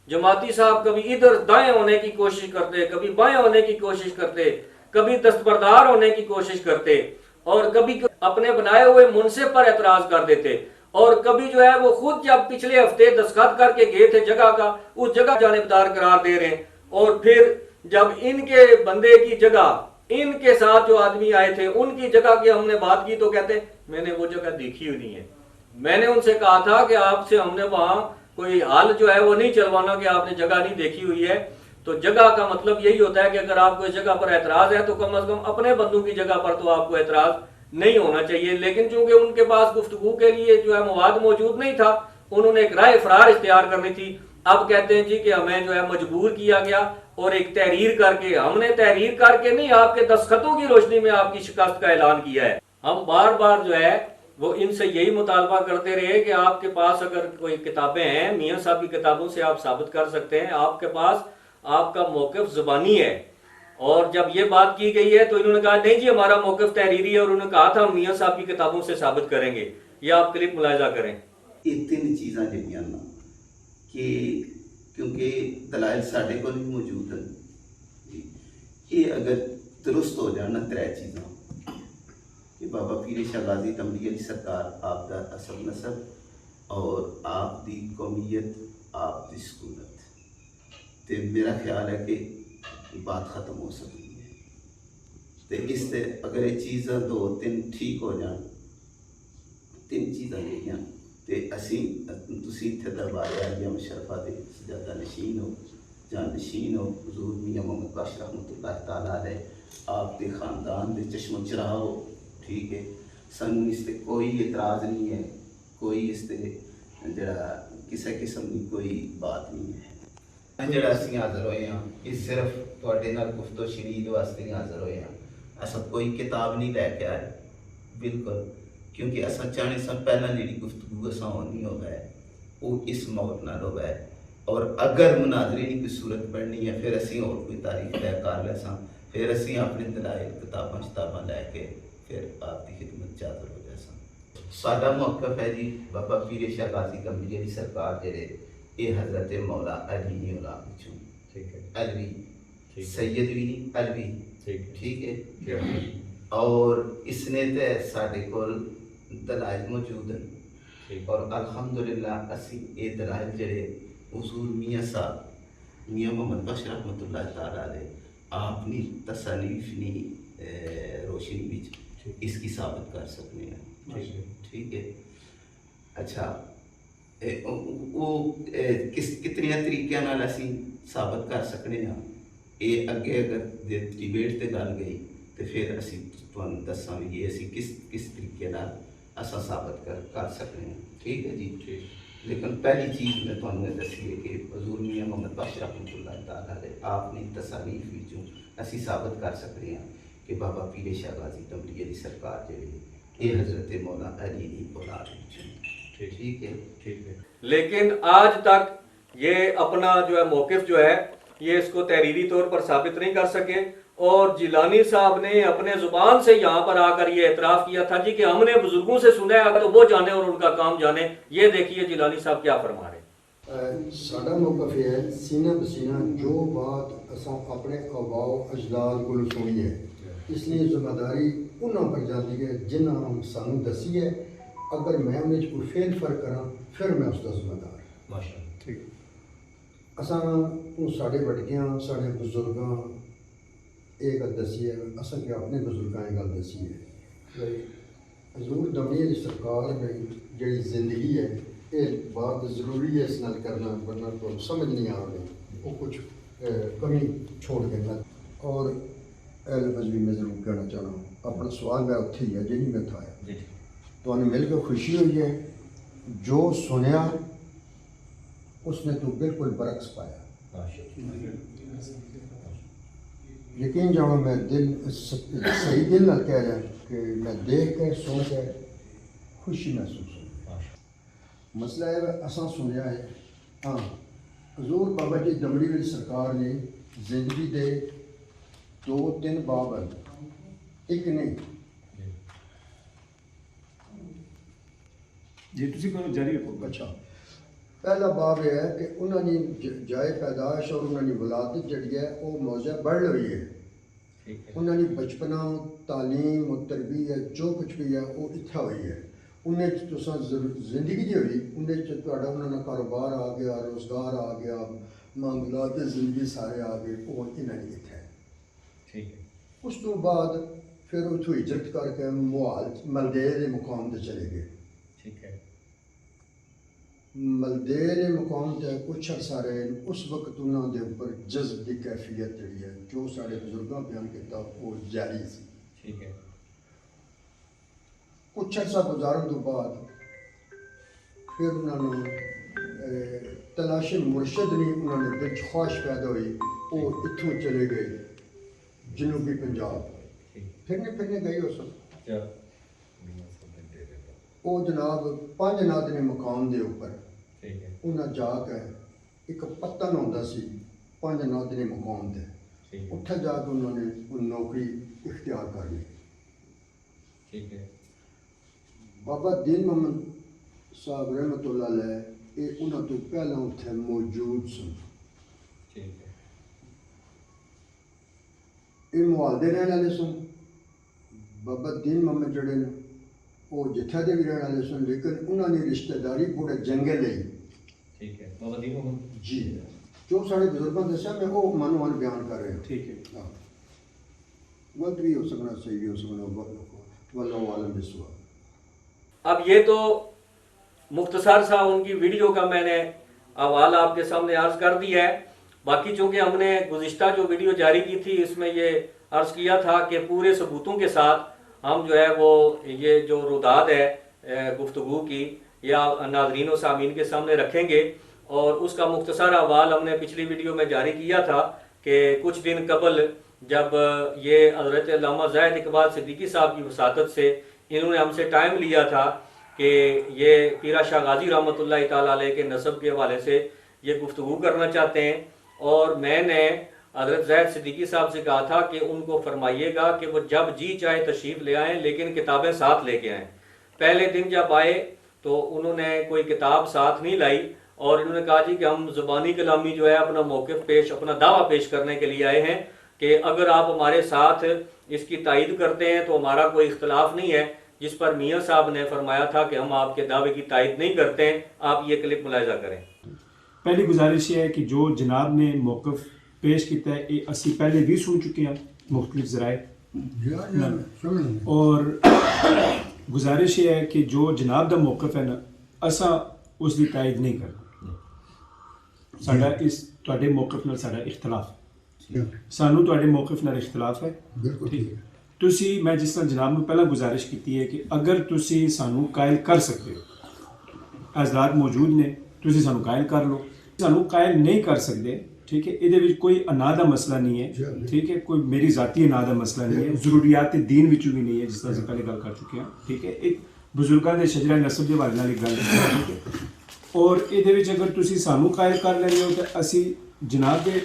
جماعتی صاحب کبھی ادھر دائیں ہونے کی کوشش کرتے کبھی بائیں ہونے کی کوشش کرتے کبھی دستبردار ہونے کی کوشش کرتے اور کبھی اپنے بنائے ہوئے منصف پر اعتراض کر دیتے اور کبھی جو ہے وہ خود جب پچھلے ہفتے دستخط کر کے گئے تھے جگہ کا اس جگہ جانبدار قرار دے رہے ہیں اور پھر جب ان کے بندے کی جگہ ان کے ساتھ جو آدمی آئے تھے ان کی جگہ کی ہم نے بات کی تو کہتے میں نے وہ جگہ دیکھی ہوئی نہیں ہے میں نے ان سے کہا تھا کہ آپ سے ہم نے وہاں کوئی حال جو ہے وہ نہیں چلوانا کہ آپ نے جگہ نہیں دیکھی ہوئی ہے تو جگہ کا مطلب یہی ہوتا ہے کہ اگر آپ کو اس جگہ پر اعتراض ہے تو کم از کم اپنے بندوں کی جگہ پر تو آپ کو اعتراض نہیں ہونا چاہیے لیکن چونکہ ان کے پاس گفتگو کے لیے جو ہے مواد موجود نہیں تھا انہوں نے ایک رائے فرار اختیار کرنی تھی اب کہتے ہیں جی کہ ہمیں جو ہے مجبور کیا گیا اور ایک تحریر کر کے ہم نے تحریر کر کے نہیں آپ کے دستخطوں کی روشنی میں آپ کی شکست کا اعلان کیا ہے ہم بار بار جو ہے وہ ان سے یہی مطالبہ کرتے رہے کہ آپ کے پاس اگر کوئی کتابیں ہیں میاں صاحب کی کتابوں سے آپ ثابت کر سکتے ہیں آپ کے پاس آپ کا موقف زبانی ہے اور جب یہ بات کی گئی ہے تو انہوں نے کہا نہیں جی ہمارا موقف تحریری ہے اور انہوں نے کہا تھا ہم میاں صاحب کی کتابوں سے ثابت کریں گے یہ آپ کلپ ملاحظہ کریں یہ 3 چیزاں جڑیاں نا کہ کیونکہ دلائل ساڈے کول بھی موجود ہیں. یہ اگر درست ہو جانا ترے چیزاں کہ بابا پیر شاہ غازی تمری علی سرکار آپ دا اصل نسب اور آپ دی قومیت آپ دی سکونت تے میرا خیال ہے کہ بات ختم ہو سکتی ہے. تے اس تے اگر یہ چیزاں 2-3 ٹھیک ہو جان 3 چیزاں جہاں تے اسی تسی اتنے دربار عالیہ مشرفہ دے سجادہ نشین ہو جانشین ہو حضور میاں محمد بخش رحمۃ اللہ تعالیٰ علیہ آپ کے خاندان دے چشم و چراغ ہو. ٹھیک ہے سن اس تے کوئی اعتراض نہیں ہے, کوئی اس تے جڑا کسی قسم کی کوئی بات نہیں ہے. جڑا اسی حاضر ہوئے ہیں یہ صرف تواڈے نال گفت و شنید واسطے نہیں حاضر ہوئے ہیں. اساں کوئی کتاب نہیں لے کے آئے بالکل, کیونکہ اساں چاہنے سا پہلا جڑی گفتگو اساں ہونی ہوگا ہے وہ اس موت نال ہوگا ہے. اور اگر مناظرے کی کوئی صورت بننی ہے پھر اسی اور کوئی تاریخ طے کر لے ساں, پھر اسی اپنے دلائل کتاباں لے کے پھر آپ کی خدمت چادر ہو جائے ساں. ساڈا موقف ہے جی بابا پیر شاہ غازی کملی علی سرکار جڑے یہ حضرت مولا علی نہیں اولاد وچوں, ٹھیک ہے, علوی سید بھی نہیں علوی, ٹھیک ہے, اور اس نے تے ساڈے کول دلائل موجود ہیں اور الحمدللہ اسی یہ دلائل جڑے حضور میاں صاحب میاں محمد بخش رحمۃ اللہ تعالیٰ علیہ آپ نے تصانیف نی روشنی وچ اس کی ثابت کر سکتے ہیں. ٹھیک ہے, اچھا وہ کتنے طریقے نال اسی ثابت کر سکتے ہیں. یہ اگے اگر ڈیبیٹ تے گل گئی تو پھر اسی تمہیں دساں گے اسی کس طریقے نال اساں ثابت کر سکتے ہیں. ٹھیک ہے جی. لیکن پہلی چیز میں تمہیں یہ دسی ہے کہ حضور میاں محمد بخش رحمۃ اللہ تعالیٰ علیہ آپ نے تصانیف وچوں اسی ثابت کر سکتے ہیں کہ بابا پیر شاہ غازی تمری علی سرکار جڑے یہ حضرت مولا علی دی اولاد وچوں. ٹھیک ہے. لیکن آج تک یہ اپنا جو ہے موقف جو ہے یہ اس کو تحریری طور پر ثابت نہیں کر سکے. اور جیلانی صاحب نے اپنے زبان سے یہاں پر آ کر یہ اعتراف کیا تھا جی کہ ہم نے بزرگوں سے سنا ہے تو وہ جانے اور ان کا کام جانے. یہ دیکھیے جیلانی صاحب کیا فرما رہے ہیں. ساڈا موقف یہ ہے سینہ بسینہ جو بات اساں اپنے آباء و اجداد کو سنی ہے اس لیے ذمہ داری انہوں پر جاتی ہے جنہاں ہم سانو دسی ہے. اگر میں انہیں کوئی فیل فرق کراں پھر میں اس کا ذمہ دار. ماشاءاللہ. ٹھیک. اساں ساڈے وڈکیاں ساڈے بزرگاں یہ گل دسی ہے, اصل کہ اپنے بزرگاں یہ گل دسی ہے. حضور دمری علی سرکار نے جڑی زندگی ہے یہ بات ضروری ہے اس نال کرنا ورنہ تو سمجھ نہیں آ رہی وہ کچھ کمی چھوڑ دینا. اور اہل مذہبی میں ضرور کہنا چاہنا ہوں اپنا سوال میں اتھے ہی ہے جی میں تھا تو انہیں مل کے خوشی ہوئی ہے. جو سنیا اس نے تو بالکل برعکس پایا. یقین جانو میں دل صحیح دل نہ کہہ رہا کہ میں دیکھ کے سن کے خوشی محسوس ہوں. مسئلہ ہے اساں سنیا ہے ہاں حضور بابا جی دمری علی سرکار نے زندگی دے 2-3 باب ہیں, ایک نہیں. جی تسی کو جاری رکھو. اچھا پہلا باب یہ ہے کہ انہوں نے جائے پیدائش اور انہوں نے ولادت جڑی ہے وہ موضع بڑھ ہوئی ہے. انہوں نے بچپنا تعلیم و تربیت جو کچھ بھی ہے وہ اتھا ہوئی ہے. انہیں تو زندگی دی ہوئی انہیں تو انہوں نے کاروبار آ گیا روزگار آ گیا معاملات زندگی سارے آ گئے وہ انہوں نے اتھا ہے. ٹھیک ہے. اس تو بعد پھر اتھو ہجرت کر کے ملدیر مقام تے چلے گئے. ٹھیک ہے. ملدیر مقام تے کچھ عرصہ رہے اس وقت انہوں دے اوپر جذب کی کیفیت جڑی ہے جو سارے بزرگاں بیان کیتا وہ جاری سی. ٹھیک ہے. کچھ عرصہ گزارن تو بعد پھر انہوں نے تلاش مرشد نہیں انہوں نے دل خواہش پیدا ہوئی وہ اتھوں چلے گئے جنوبی پنجاب. پھرنے گئے ہو سب وہ جناب 5 نادنے مقام دے اوپر انہیں جا کے ایک پتن ہوتا سی 5 نادنے مقام دے اتھے جا کے انہوں نے نوکری اختیار کر لی. ٹھیک ہے. بابا دین محمد صاحب رحمۃ اللہ علیہ یہ انہوں تو پہلے اتنے موجود سن ਇਹ ਮੁਹਾਲ ਦੇ ਰਹਿਣ ਵਾਲੇ ਸਨ। ਬਾਬਾ ਦੀਨ ਮੁਹੰਮਦ ਜਿਹੜੇ ਨੇ ਉਹ ਜਿੱਥੇ ਦੇ ਵੀ ਰਹਿਣ ਵਾਲੇ ਸਨ, ਲੇਕਿਨ ਉਹਨਾਂ ਦੀ ਰਿਸ਼ਤੇਦਾਰੀ ਪੂਰੇ ਜੰਗਲ ਲਈ। ਠੀਕ ਹੈ ਬਾਬਾ ਦੀਨ ਮੁਹੰਮਦ ਜੀ ਜੋ ਸਾਡੇ ਬਜ਼ੁਰਗਾਂ ਦੱਸਿਆ ਮੈਂ ਉਹ ਮਨ ਬਿਆਨ ਕਰ ਰਿਹਾ। ٹھیک ہے. ہاں غلط بھی ہو سکنا، صحیح بھی ہو سکنا، واللہ عالم بالصواب۔ اب یہ تو مختصر سا ان کی ویڈیو کا میں نے حوالہ آپ کے سامنے عرض کر دیا ہے۔ باقی چونکہ ہم نے گزشتہ جو ویڈیو جاری کی تھی اس میں یہ عرض کیا تھا کہ پورے ثبوتوں کے ساتھ ہم جو ہے وہ یہ جو رداد ہے گفتگو کی یا ناظرین و سامعین کے سامنے رکھیں گے، اور اس کا مختصر حوالہ ہم نے پچھلی ویڈیو میں جاری کیا تھا کہ کچھ دن قبل جب یہ حضرت علامہ زاہد اقبال صدیقی صاحب کی وساطت سے انہوں نے ہم سے ٹائم لیا تھا کہ یہ پیرا شاہ غازی رحمۃ اللہ تعالیٰ علیہ کے نسب کے حوالے سے یہ گفتگو کرنا چاہتے ہیں، اور میں نے حضرت زاہد صدیقی صاحب سے کہا تھا کہ ان کو فرمائیے گا کہ وہ جب جی چاہے تشریف لے آئیں، لیکن کتابیں ساتھ لے کے آئیں۔ پہلے دن جب آئے تو انہوں نے کوئی کتاب ساتھ نہیں لائی، اور انہوں نے کہا جی کہ ہم زبانی کلامی جو ہے اپنا موقف اپنا دعویٰ پیش کرنے کے لیے آئے ہیں کہ اگر آپ ہمارے ساتھ اس کی تائید کرتے ہیں تو ہمارا کوئی اختلاف نہیں ہے، جس پر میاں صاحب نے فرمایا تھا کہ ہم آپ کے دعوے کی تائید نہیں کرتے ہیں۔ آپ یہ کلپ ملاحظہ کریں۔ پہلی گزارش یہ ہے کہ جو جناب نے موقف پیش کیتا ہے یہ اسی پہلے بھی سن چکے ہیں مختلف ذرائع، اور گزارش یہ ہے کہ جو جناب دا موقف ہے نا اساں اس کی تائید نہیں کرتے، ساڈا اس تواڈے موقف نال ساڈا اختلاف ہے، سانو تواڈے موقف نال اختلاف ہے۔ ٹھیک ہے، تسی میں جس طرح جناب نے پہلا گزارش کی ہے کہ اگر تسی سانو قائل کر سکتے ہو، حضرات موجود نے، تسی سانو قائل کر لو، سانو قائل نہیں کر سکتے، ٹھیک ہے، یہ کوئی انا دا مسئلہ نہیں ہے، ٹھیک ہے، کوئی میری ذاتی انا دا مسئلہ نہیں ہے، ضروریات دین وچوں بھی نہیں ہے، جس طرح سے پہلے گل کر چکے ہیں، ٹھیک ہے، ایک بزرگاں دے شجرہ نسب دے حوالے نال ایک گل ہے، ٹھیک ہے، اور یہ اگر تسی سانو قائل کر لیں ہو تو اسی جناب کے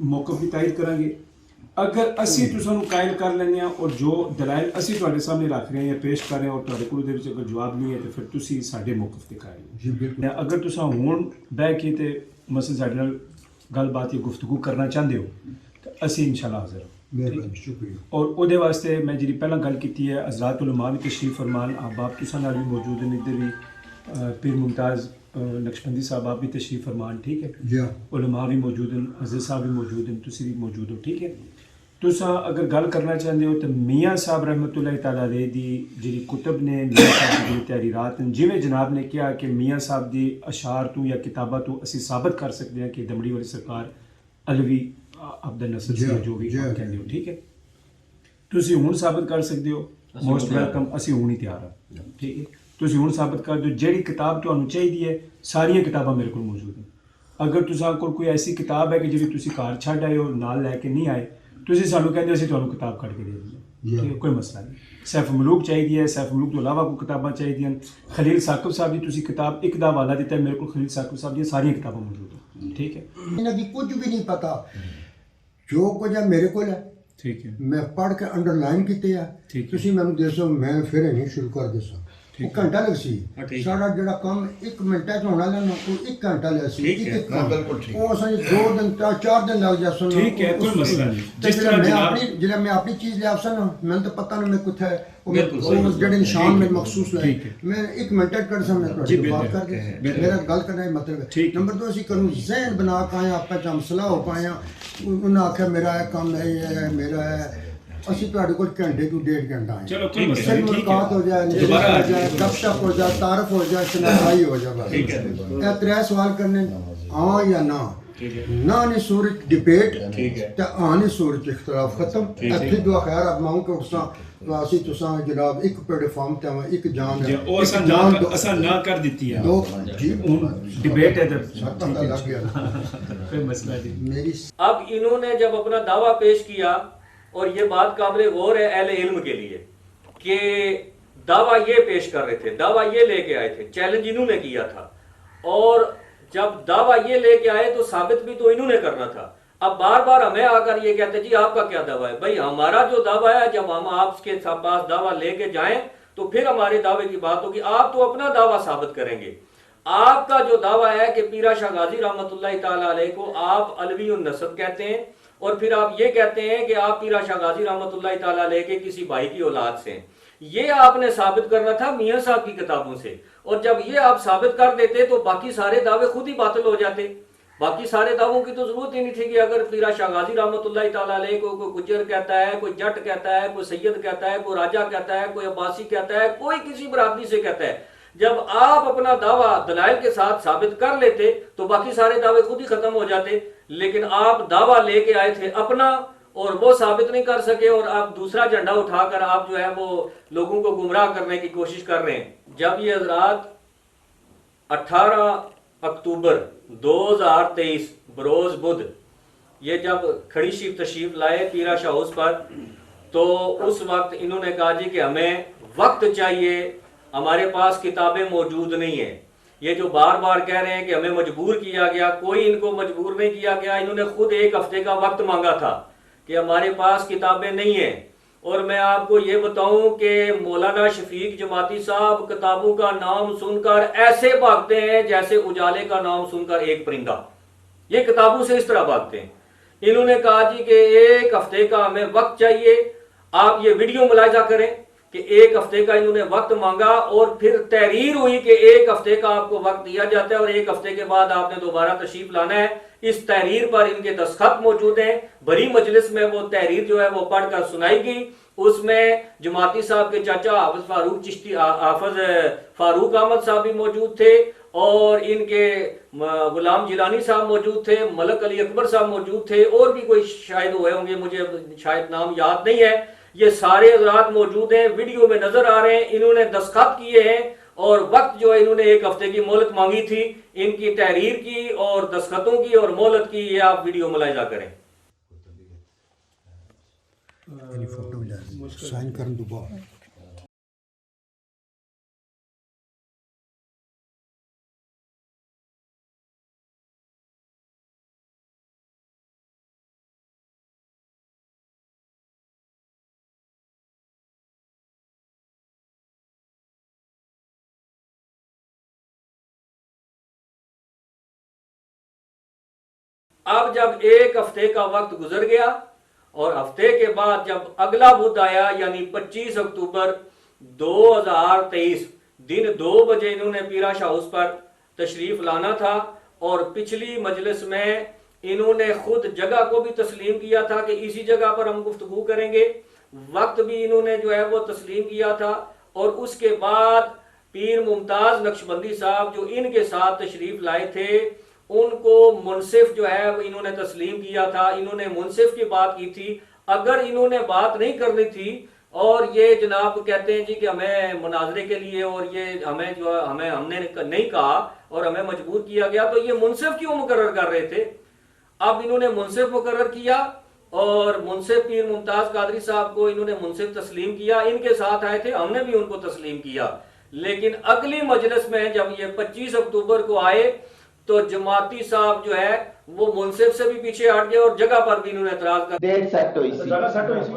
موقف کی تائید کریں گے۔ اگر اسی تسانو قائل کر لینے ہیں اور جو دلائل اسی تواڈے سامنے رکھ رہے ہیں یا پیش کر رہے ہیں اور تواڈے کول دے وچ اگر جواب نہیں ہے تو پھر تسی ساڈے موقف تے قائل ہو۔ اگر تساں ہون بیٹھ کے تے مثلا ساڈے نال گل بات یا گفتگو کرنا چاہتے ہو تو اسی انشاءاللہ حاضر ہوں، شکریہ۔ اور وہ واسطے میں جی پہلا گل کی ہے، حضرات علماء بھی تشریف فرمان، احباب تساں نال بھی موجود ہیں، ادھر بھی پیر ممتاز نقشبندی صاحب آپ بھی تشریف فرمان، ٹھیک ہے، علماء بھی موجود ہیں، حضرت صاحب بھی موجود ہیں، تسی بھی موجود ہو، ٹھیک ہے۔ تساں اگر گل کرنا چاہتے ہو تو میاں صاحب رحمۃ اللہ تعالیٰ علیہ دی جی کتب نے، میاں صاحب دی تحریرات ہیں، جویں جناب نے کیا کہ میاں صاحب دی اشعار تو یا کتاباں تو اسی ثابت کر سکتے ہیں کہ دمڑی والی سرکار علوی عبد النصر سے جو بھی آپ کہندے ہو، ٹھیک ہے، تسی ہن ثابت کر سکتے ہو، موسٹ ویلکم، اسی ہون ہی تیار ہاں، ٹھیک ہے، تسی ہن ثابت کر دو، جیڑی کتاب تانوں چاہیے ساری کتاباں میرے کو موجود ہیں۔ اگر تساں کول کوئی ایسی کتاب ہے کہ جی تسی گھر چھڈ آئے ہو، نال لے کے نہیں آئے، تسی سانو کہندے اسی تانوں کتاب کٹ کے دے دیں گے، کوئی مسئلہ نہیں۔ سیف ملوک چاہیے، سیف ملوک تو علاوہ کوئی کتاباں چاہیے، خلیل ثاقب صاحب کی تسی کتاب ایک دا حوالہ دیتا ہے میرے کو، خلیل ثاقب صاحب دی ساری کتاباں موجود ہیں، ٹھیک ہے، انہیں کچھ بھی نہیں پتا، جو کچھ ہے میرے کو ہے، ٹھیک ہے، میں پڑھ کے انڈر لائن کیتے ہیں، تسی میں دسو میں پھر نہیں شروع کر دسا، وہ گھنٹہ لگ سی، سارا جڑا کام 1 منٹ ہونا لینا وہ 1 گھنٹہ لگ سی، وہ اصل 2 دن 4 دن لگ جاسن، ٹھیک ہے، کوئی مسئلہ نہیں۔ جس طرح جب میں اپنی چیز لے آسا نا، میں تو پتہ نہیں میں کتھے وہ جڑے نشان میں مخصوص لائے، میں 1 منٹ کر سا میں بات کر کے میرا گل کرنا ہی مطلب ہے۔ نمبر 2 اسی کروں ذہن بنا کے آئے آپ ہم صلاح ہو پائے، انہوں نے آخیا میرا ہے کام ہے، میرا ہے، اسی تواڈے کول گھنٹے تو 1.5 گھنٹہ ہے، چلو کوئی مسئلہ نہیں، ملاقات ہو جائے، نشست ہو جائے، گپ شپ ہو جائے، تعارف ہو جائے، شناختی ہو جائے، اے 3 سوال کرنے ہاں یا نہ، نہ نہیں صورت ڈبیٹ تے آنی صورت اختلاف ختم، ایتھے دعا خیر آپ مانگ کے اٹھساں اسی تساں جناب ایک پلیٹ فارم تے ایک جان ہے، او اساں نہ کر دیتی ہے، دو جی ڈبیٹ ہے پتہ لگ گیا کوئی مسئلہ نہیں۔ میری اب انہوں نے جب اپنا دعویٰ پیش کیا، اور یہ بات قابل غور ہے اہل علم کے لیے کہ دعویٰ یہ پیش کر رہے تھے، دعویٰ یہ لے کے آئے تھے، چیلنج انہوں نے کیا تھا، اور جب دعویٰ یہ لے کے آئے تو ثابت بھی تو انہوں نے کرنا تھا۔ اب بار بار ہمیں آ کر یہ کہتے جی آپ کا کیا دعویٰ ہے؟ بھائی ہمارا جو دعویٰ ہے جب ہم آپ کے پاس دعویٰ لے کے جائیں تو پھر ہمارے دعوے کی بات ہوگی، آپ تو اپنا دعویٰ ثابت کریں گے۔ آپ کا جو دعویٰ ہے کہ پیرا شاہ غازی رحمۃ اللہ تعالیٰ علیہ کو آپ علوی النسب کہتے ہیں، اور پھر آپ یہ کہتے ہیں کہ آپ پیرا شاہ غازی رحمۃ اللہ تعالیٰ علیہ کے کسی بھائی کی اولاد سے ہیں، یہ آپ نے ثابت کرنا تھا میاں صاحب کی کتابوں سے، اور جب یہ آپ ثابت کر دیتے تو باقی سارے دعوے خود ہی باطل ہو جاتے۔ باقی سارے دعووں کی تو ضرورت ہی نہیں تھی کہ اگر پیرا شاہ غازی رحمۃ اللہ تعالیٰ علیہ کو کوئی گجر کہتا ہے، کوئی جٹ کہتا ہے، کوئی سید کہتا ہے، کوئی راجہ کہتا ہے، کوئی عباسی کہتا ہے، کوئی کسی برادری سے کہتا ہے، جب آپ اپنا دعویٰ دلائل کے ساتھ ثابت کر لیتے تو باقی سارے دعوے خود ہی ختم ہو جاتے، لیکن آپ دعویٰ لے کے آئے تھے اپنا اور وہ ثابت نہیں کر سکے، اور آپ دوسرا جھنڈا اٹھا کر آپ جو ہے وہ لوگوں کو گمراہ کرنے کی کوشش کر رہے ہیں۔ جب یہ حضرات 18 اکتوبر 2023 بروز بدھ یہ جب کھڑی شریف تشریف لائے پیرا شاہ ہاؤس پر، تو اس وقت انہوں نے کہا جی کہ ہمیں وقت چاہیے، ہمارے پاس کتابیں موجود نہیں ہیں۔ یہ جو بار بار کہہ رہے ہیں کہ ہمیں مجبور کیا گیا، کوئی ان کو مجبور نہیں کیا گیا، انہوں نے خود ایک ہفتے کا وقت مانگا تھا کہ ہمارے پاس کتابیں نہیں ہیں۔ اور میں آپ کو یہ بتاؤں کہ مولانا شفیق جماعتی صاحب کتابوں کا نام سن کر ایسے بھاگتے ہیں جیسے اجالے کا نام سن کر ایک پرندہ، یہ کتابوں سے اس طرح بھاگتے ہیں۔ انہوں نے کہا جی کہ ایک ہفتے کا ہمیں وقت چاہیے، آپ یہ ویڈیو ملاحظہ کریں کہ ایک ہفتے کا انہوں نے وقت مانگا، اور پھر تحریر ہوئی کہ ایک ہفتے کا آپ کو وقت دیا جاتا ہے اور ایک ہفتے کے بعد آپ نے دوبارہ تشریف لانا ہے۔ اس تحریر پر ان کے دستخط موجود ہیں، بڑی مجلس میں وہ تحریر جو ہے وہ پڑھ کر سنائی گئی، اس میں جماعتی صاحب کے چاچا حافظ فاروق چشتی، حافظ فاروق احمد صاحب بھی موجود تھے، اور ان کے غلام جیلانی صاحب موجود تھے، ملک علی اکبر صاحب موجود تھے، اور بھی کوئی شاید ہوئے ہوں گے، مجھے شاید نام یاد نہیں ہے۔ یہ سارے حضرات موجود ہیں، ویڈیو میں نظر آ رہے ہیں، انہوں نے دستخط کیے ہیں، اور وقت جو ہے انہوں نے ایک ہفتے کی مہلت مانگی تھی، ان کی تحریر کی اور دستخطوں کی اور مہلت کی، یہ آپ ویڈیو ملاحظہ کریں۔ سائن کرن تو بعد اب جب ایک ہفتے کا وقت گزر گیا اور ہفتے کے بعد جب اگلا بدھ آیا یعنی 25 اکتوبر 2023 دن 2 بجے انہوں نے پیرا شاہ ہاؤس پر تشریف لانا تھا، اور پچھلی مجلس میں انہوں نے خود جگہ کو بھی تسلیم کیا تھا کہ اسی جگہ پر ہم گفتگو کریں گے، وقت بھی انہوں نے جو ہے وہ تسلیم کیا تھا، اور اس کے بعد پیر ممتاز نقشبندی صاحب جو ان کے ساتھ تشریف لائے تھے ان کو منصف جو ہے انہوں نے تسلیم کیا تھا، انہوں نے منصف کی بات کی تھی۔ اگر انہوں نے بات نہیں کرنی تھی اور یہ جناب کہتے ہیں جی کہ ہمیں مناظرے کے لیے اور یہ ہمیں جو ہم نے نہیں کہا اور ہمیں مجبور کیا گیا، تو یہ منصف کیوں مقرر کر رہے تھے؟ اب انہوں نے منصف مقرر کیا اور منصف پیر ممتاز قادری صاحب کو انہوں نے منصف تسلیم کیا، ان کے ساتھ آئے تھے، ہم نے بھی ان کو تسلیم کیا۔ لیکن اگلی مجلس میں جب یہ 25 اکتوبر کو آئے تو جماعتی صاحب جو ہے وہ منصف سے بھی پیچھے ہٹ گئے اور جگہ پر بھی انہوں نے اعتراض کر ڈیٹ سیٹ ہوئی سی جگہ سیٹ ہوئی سی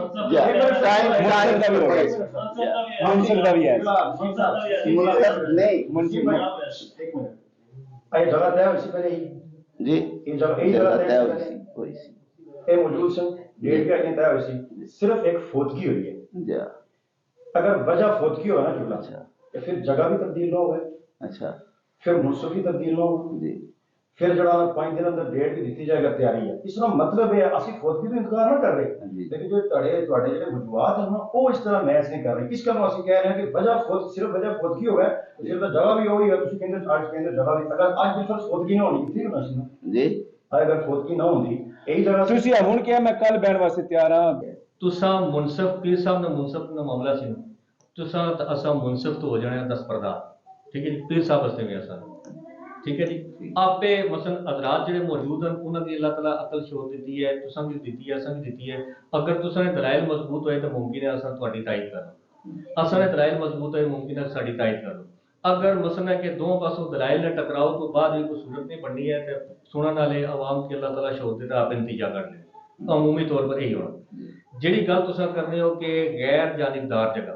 منصف دا بھی ہے نہیں جگہ طے ہوئی سی پہلے ہی جی یہ جگہ طے ہوئی سی یہ موجود سن ڈیٹ بھی اگلی طے ہوئی سی، صرف ایک فوتگی ہوئی ہے۔ جی اگر وجہ فوتگی ہو نا جملہ اچھا تو پھر جگہ بھی تبدیل نہ ہوئے، اچھا پھر منصف بھی تبدیل نہ ہو، جی پھر جڑا 5 دن اندر ڈیٹ بھی دیتی جائے گا تیاری ہے۔ اس کا مطلب ہے اسی فوتگی تو انتظار نہ کر رہے، لیکن جو تھوڑے جڑے وجوہات ہیں نا وہ اس طرح میچ نہیں کر رہے۔ اس کا اسی کہہ رہے ہیں کہ وجہ صرف وجہ فوتگی ہو گئے، پھر تو جگہ بھی ہوئی ہے، تسی کہندے آج کہندے جگہ بھی، اگر آج بالفرض فوتگی نہ ہونی تھی نا جی اگر فوتگی نہ ہوندی یہی جگہ تسی ہن کیا میں کل بہن واسطے تیار ہاں۔ تساں منصف پیر صاحب نے منصف کا معاملہ سی نا، تساں اساں منصف تو ہو جانے 10 پردہ، ٹھیک ہے جی، پیر صاحب واسطے بھی اساں ٹھیک ہے جی۔ آپ مثلا حضرات جڑے موجود ہیں انہوں نے اللہ تعالیٰ عقل شعور دیتی ہے، تساں بھی دیتی ہے، اساں بھی دیتی ہے۔ اگر تساں نے دلائل مضبوط ہوئے تو ممکن ہے اساں تہاڈی تائید کرو، اساں نے دلائل مضبوط ہوئے ممکن ہے ساڈی تائید کرو۔ اگر مثلا کہ دونوں پاسوں دلائل نے ٹکراؤ تو بعد بھی کوئی صورت نہیں بننی ہے تو سنن والے عوام کی اللہ تعالیٰ شعور دیتا آپ نتیجہ کر لیں، عمومی طور پر یہی ہونا۔ جڑی گل تساں کرنے ہو کہ غیر جانبدار جگہ،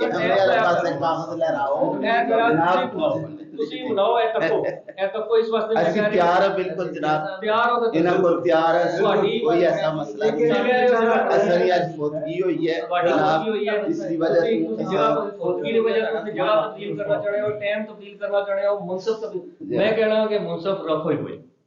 ਕੈਮਰੇ ਵਾਲੇ ਪਾਸੇ ਕਾਗਜ਼ ਲੈ ਆਓ ਤੁਸੀਂ ਬਣਾਓ ਇਹ ਤੱਕੋ ਇਸ ਵਾਸਤੇ ਮੈਂ ਅਸੀਂ ਕਹਿ ਤਿਆਰ ਰਿਹਾ ਹਾਂ ਬਿਲਕੁਲ ਜਨਾਬ ਤਿਆਰ ਹੋ ਤਾਂ ਇਹਨਾਂ ਕੋਲ ਤਿਆਰ ਹੈ ਤੁਹਾਡੀ ਕੋਈ ਐਸਾ ਮਸਲਾ ਨਹੀਂ ਹੈ ਅਸਲ ਹੀ ਅੱਜ ਫੌਤਗੀ ਹੋਈ ਹੈ ਤੁਹਾਡੀ ਫੌਤਗੀ ਹੋਈ ਹੈ ਇਸ ਦੀ ਵਜ੍ਹਾ ਤੁਸੀਂ ਜਗ੍ਹਾ ਫੌਤਗੀ ਦੀ ਵਜ੍ਹਾ ਤੋਂ ਜਗ੍ਹਾ ਤਬਦੀਲ ਕਰਨਾ ਚਾਹ ਰਹੇ ਹੋ ਟਾਈਮ ਤਬਦੀਲ ਕਰਨਾ ਚਾਹ ਰਹੇ ਹੋ ਮੁਨਸਫ ਤਬਦੀਲ ਮੈਂ ਕਹਿਣਾ ਕਿ ਮੁਨਸਫ ਰੱਖੋ ਹੀ ਕੋਈ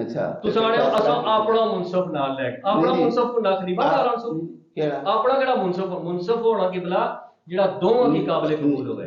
ਅੱਛਾ ਤੁਸੀਂ ਆਣੇ ਅਸਾਂ ਆਪਣਾ ਮੁਨਸਫ ਨਾਲ ਲੈ ਕੇ ਆਪਣਾ ਮੁਨਸਫ ਕੋ ਨਾ ਖਰੀਬਾ ਆਰਾਮ ਸੋ ਕਿਹੜਾ ਆਪਣਾ ਕਿਹੜਾ ਮੁਨਸਫ ਹੋਣਾ ਕਿ ਬਲਾ ਜਿਹੜਾ ਦੋਵਾਂ ਦੀ ਕਾਬਲੇ ਕਬੂਲ ਹੋਵੇ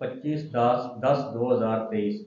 25/10/2023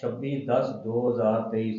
26/10/2023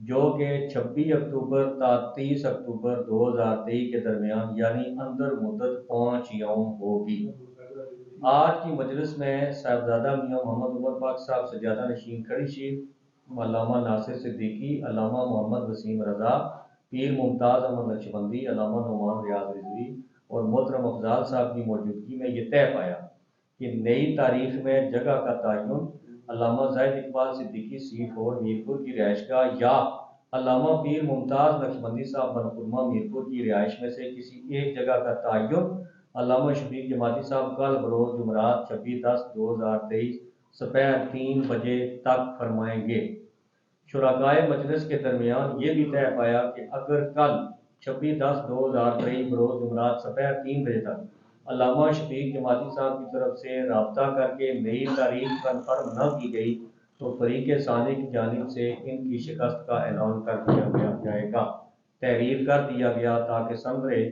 جو کہ 26 اکتوبر تا 30 اکتوبر 2023 کے درمیان یعنی اندر مدت 5 یوم ہوگی۔ آج کی مجلس میں صاحبزادہ میاں محمد عمر پاک صاحب سجادہ نشین کھڑی شیف، علامہ ناصر صدیقی، علامہ محمد وسیم رضا، پیر ممتاز احمد نقشبندی، علامہ نعمان ریاض رضوی اور محترم افضال صاحب کی موجودگی میں یہ طے پایا کہ نئی تاریخ میں جگہ کا تعین علامہ زاہد اقبال صدیقی C4 میرپور کی رہائش گاہ یا علامہ پیر ممتاز نقشبندی صاحب بنخرمہ میرپور کی رہائش میں سے کسی ایک جگہ کا تعین علامہ شفیق جماعتی صاحب کل بروز جمعرات 26/10/2023 سپہر 3 بجے تک فرمائیں گے۔ شرکائے مجلس کے درمیان یہ بھی طے پایا کہ اگر کل 26/10/2023 بروز جمعرات سپہر 3 بجے تک علامہ شفیق جماعتی صاحب کی طرف سے رابطہ کر کے نئی تاریخ کنفرم نہ کی گئی تو فریق ثانی کی جانب سے ان کی شکست کا اعلان کر دیا جائے گا، تحریر کر دیا گیا تاکہ سمجھے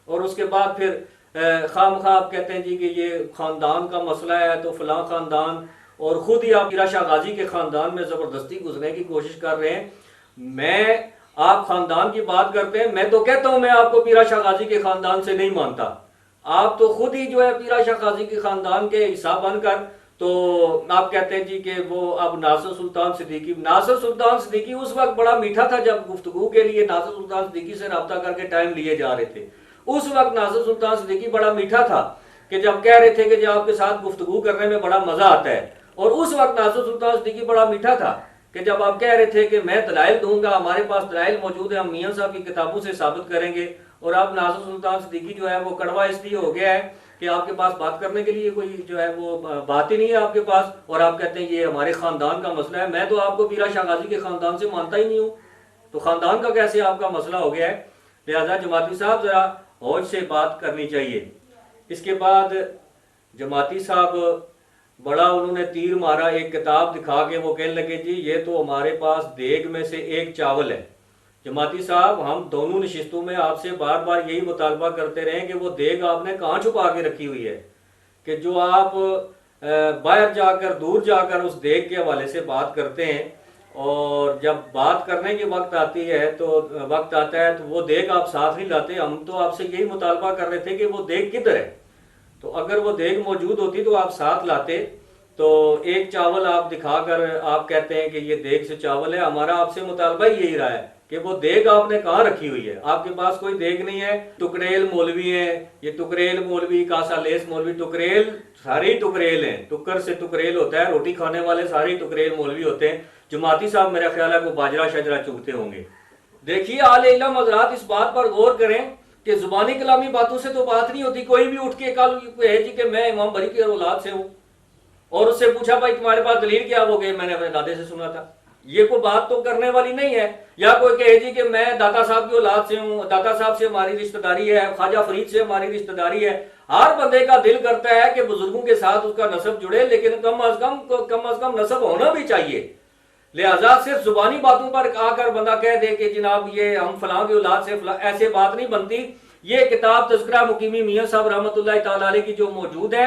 اور اس کے بعد پھر خواہ مخواہ آپ کہتے ہیں جی کہ یہ خاندان کا مسئلہ ہے تو فلاں خاندان، اور خود ہی آپ پیرا شاہ غازی کے خاندان میں زبردستی گزرنے کی کوشش کر رہے ہیں۔ میں آپ خاندان کی بات کرتے ہیں، میں تو کہتا ہوں میں آپ کو پیرا شاہ غازی کے خاندان سے نہیں مانتا، آپ تو خود ہی جو ہے پیرا شاہ غازی کے خاندان کے حصہ بن کر تو آپ کہتے ہیں جی کہ وہ اب ناصر سلطان صدیقی اس وقت بڑا میٹھا تھا جب گفتگو کے لیے ناصر سلطان صدیقی سے رابطہ کر کے ٹائم لیے جا رہے تھے۔ اس وقت ناصر سلطان صدیقی بڑا میٹھا تھا کہ جب کہہ رہے تھے کہ جب آپ کے ساتھ گفتگو کرنے میں بڑا مزہ آتا ہے، اور اس وقت ناصر سلطان صدیقی بڑا میٹھا تھا کہ جب آپ کہہ رہے تھے کہ میں دلائل دوں گا، ہمارے پاس دلائل موجود ہیں، ہم میاں صاحب کی کتابوں سے ثابت کریں گے، اور اب ناصر سلطان صدیقی جو ہے وہ کڑوا اس لیے ہو گیا ہے کہ آپ کے پاس بات کرنے کے لیے کوئی جو ہے وہ بات ہی نہیں ہے آپ کے پاس، اور آپ کہتے ہیں یہ ہمارے خاندان کا مسئلہ ہے۔ میں تو آپ کو پیرا شاہ غازی کے خاندان سے مانتا ہی نہیں ہوں، تو خاندان کا کیسے آپ کا مسئلہ ہو گیا ہے؟ لہذا جماعتی صاحب ذرا ہوش سے بات کرنی چاہیے۔ اس کے بعد جماعتی صاحب بڑا انہوں نے تیر مارا، ایک کتاب دکھا کے وہ کہنے لگے جی یہ تو ہمارے پاس دیگ میں سے ایک چاول ہے۔ جماعتی صاحب ہم دونوں نشستوں میں آپ سے بار بار یہی مطالبہ کرتے رہے کہ وہ دیگ آپ نے کہاں چھپا کے رکھی ہوئی ہے، کہ جو آپ باہر جا کر دور جا کر اس دیگ کے حوالے سے بات کرتے ہیں، اور جب بات کرنے کی وقت آتی ہے تو وقت آتا ہے تو وہ دیگ آپ ساتھ نہیں لاتے۔ ہم تو آپ سے یہی مطالبہ کر رہے تھے کہ وہ دیگ کدھر ہے، تو اگر وہ دیگ موجود ہوتی تو آپ ساتھ لاتے۔ تو ایک چاول آپ دکھا کر آپ کہتے ہیں کہ یہ دیگ سے چاول ہے۔ ہمارا آپ سے مطالبہ ہی یہی رہا ہے کہ وہ دیگ آپ نے کہاں رکھی ہوئی ہے، آپ کے پاس کوئی دیگ نہیں ہے۔ ٹکریل مولوی ہیں، یہ ٹکریل مولوی، کاسا لیس مولوی، ٹکریل سارے ٹکریل ہیں، ٹکر سے ٹکریل ہوتا ہے، روٹی کھانے والے سارے ٹکریل مولوی ہوتے ہیں۔ جماعتی صاحب میرا خیال ہے کو باجرہ شجرہ چگتے ہوں گے۔ دیکھیے اہل علم حضرات اس بات پر غور کریں کہ زبانی کلامی باتوں سے تو بات نہیں ہوتی۔ کوئی بھی اٹھ کے کل کہے جی کہ میں امام بری کی اولاد سے ہوں، اور اس سے پوچھا بھائی تمہارے پاس دلیل کیا، وہ کہ میں نے اپنے دادے سے سنا تھا، یہ کوئی بات تو کرنے والی نہیں ہے۔ یا کوئی کہے جی کہ میں داتا صاحب کی اولاد سے ہوں، داتا صاحب سے ہماری رشتہ داری ہے، خواجہ فرید سے ہماری رشتہ داری ہے۔ ہر بندے کا دل کرتا ہے کہ بزرگوں کے ساتھ اس کا نسب جڑے، لیکن کم از کم نسب ہونا بھی چاہیے۔ لہذا صرف زبانی باتوں پر آ کر بندہ کہہ دے کہ جناب یہ ہم فلاں کی اولاد سے فلاں، ایسے بات نہیں بنتی۔ یہ کتاب تذکرہ مقیمی میاں صاحب رحمۃ اللہ تعالی علیہ کی جو موجود ہے،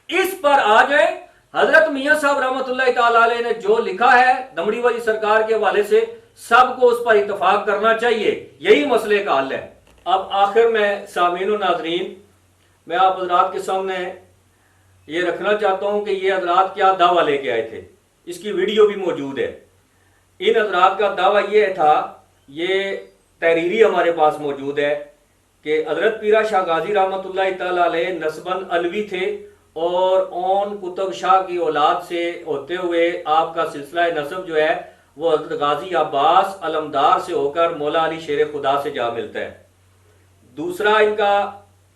اس پر آ جائیں۔ حضرت میاں صاحب رحمۃ اللہ تعالی علیہ نے جو لکھا ہے دمڑی والی سرکار کے حوالے سے، سب کو اس پر اتفاق کرنا چاہیے، یہی مسئلے کا حل ہے۔ اب آخر میں سامعین و ناظرین، میں آپ حضرات کے سامنے یہ رکھنا چاہتا ہوں کہ یہ حضرات کیا دعویٰ لے کے آئے تھے، اس کی ویڈیو بھی موجود ہے۔ ان حضرات کا دعویٰ یہ تھا، یہ تحریری ہمارے پاس موجود ہے، کہ حضرت پیرا شاہ غازی رحمۃ اللہ تعالی علیہ نسباً علوی تھے، اور اون کتب شاہ کی اولاد سے ہوتے ہوئے آپ کا سلسلہ نسب جو ہے وہ حضرت غازی عباس علمدار سے ہو کر مولا علی شیر خدا سے جا ملتا ہے۔ دوسرا ان کا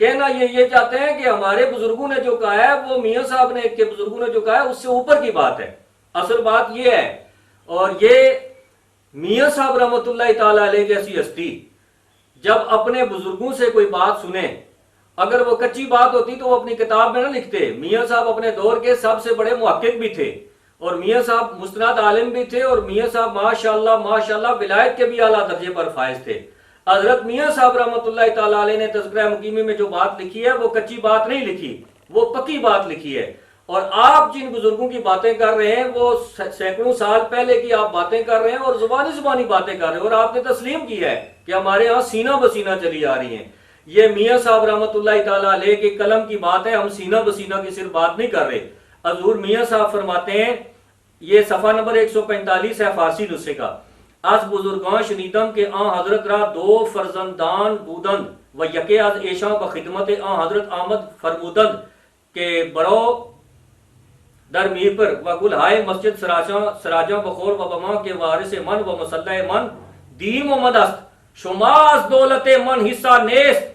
کہنا یہ چاہتے ہیں کہ ہمارے بزرگوں نے جو کہا ہے وہ میاں صاحب نے کے بزرگوں نے جو کہا ہے اس سے اوپر کی بات ہے. اصل بات یہ ہے. اور یہ میاں صاحب رحمۃ اللہ تعالی علیہ جیسی ہستی جب اپنے بزرگوں سے کوئی بات سنیں، اگر وہ کچی بات ہوتی تو وہ اپنی کتاب میں نہ لکھتے. میاں صاحب اپنے دور کے سب سے بڑے محقق بھی تھے، اور میاں صاحب مستند عالم بھی تھے، اور میاں صاحب ماشاءاللہ ولایت کے بھی اعلیٰ درجے پر فائز تھے. حضرت میاں صاحب رحمۃ اللہ تعالیٰ علیہ نے تذکرہ مقیمی میں جو بات لکھی ہے وہ کچی بات نہیں لکھی، وہ پکی بات لکھی ہے. اور آپ جن بزرگوں کی باتیں کر رہے ہیں وہ سینکڑوں سال پہلے کی آپ باتیں کر رہے ہیں اور زبانی باتیں کر رہے ہیں، اور آپ نے تسلیم کیا ہے کہ ہمارے ہاں سینہ بسینہ چلی آ رہی ہیں. یہ میاں صاحب رحمۃ اللہ تعالیٰ علیہ کے قلم کی بات ہے، ہم سینہ بسینہ کی صرف بات نہیں کر رہے. حضور میاں صاحب فرماتے ہیں، یہ صفحہ نمبر 145 ہے فارسی نسخے کا، از بزرگان شنیدم کے آن حضرت را دو فرزندان بودند و یکے از ایشان بخدمت آن حضرت آمد فرمودند کہ برو در میر پر و گلہائے مسجد سراجاں بخور و بما کے وارث من و مسلح من دیم و مدست شما از دولت من حصہ نیست.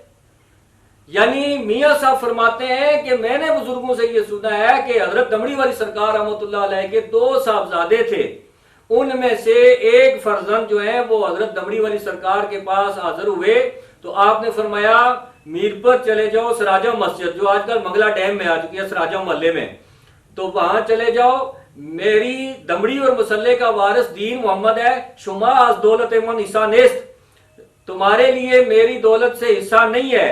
یعنی میاں صاحب فرماتے ہیں کہ میں نے بزرگوں سے یہ سنا ہے کہ حضرت دمڑی والی سرکار رحمۃ اللہ علیہ کے 2 صاحبزادے تھے، ان میں سے ایک فرزند جو ہے وہ حضرت دمڑی والی سرکار کے پاس حاضر ہوئے تو آپ نے فرمایا میر پر چلے جاؤ سراجہ مسجد جو آج کل منگلا ڈیم میں آ چکی ہے سراجہ محلے میں، تو وہاں چلے جاؤ، میری دمڑی اور مسلح کا وارث دین محمد ہے، شما از دولت من حصہ نیست، تمہارے لیے میری دولت سے حصہ نہیں ہے.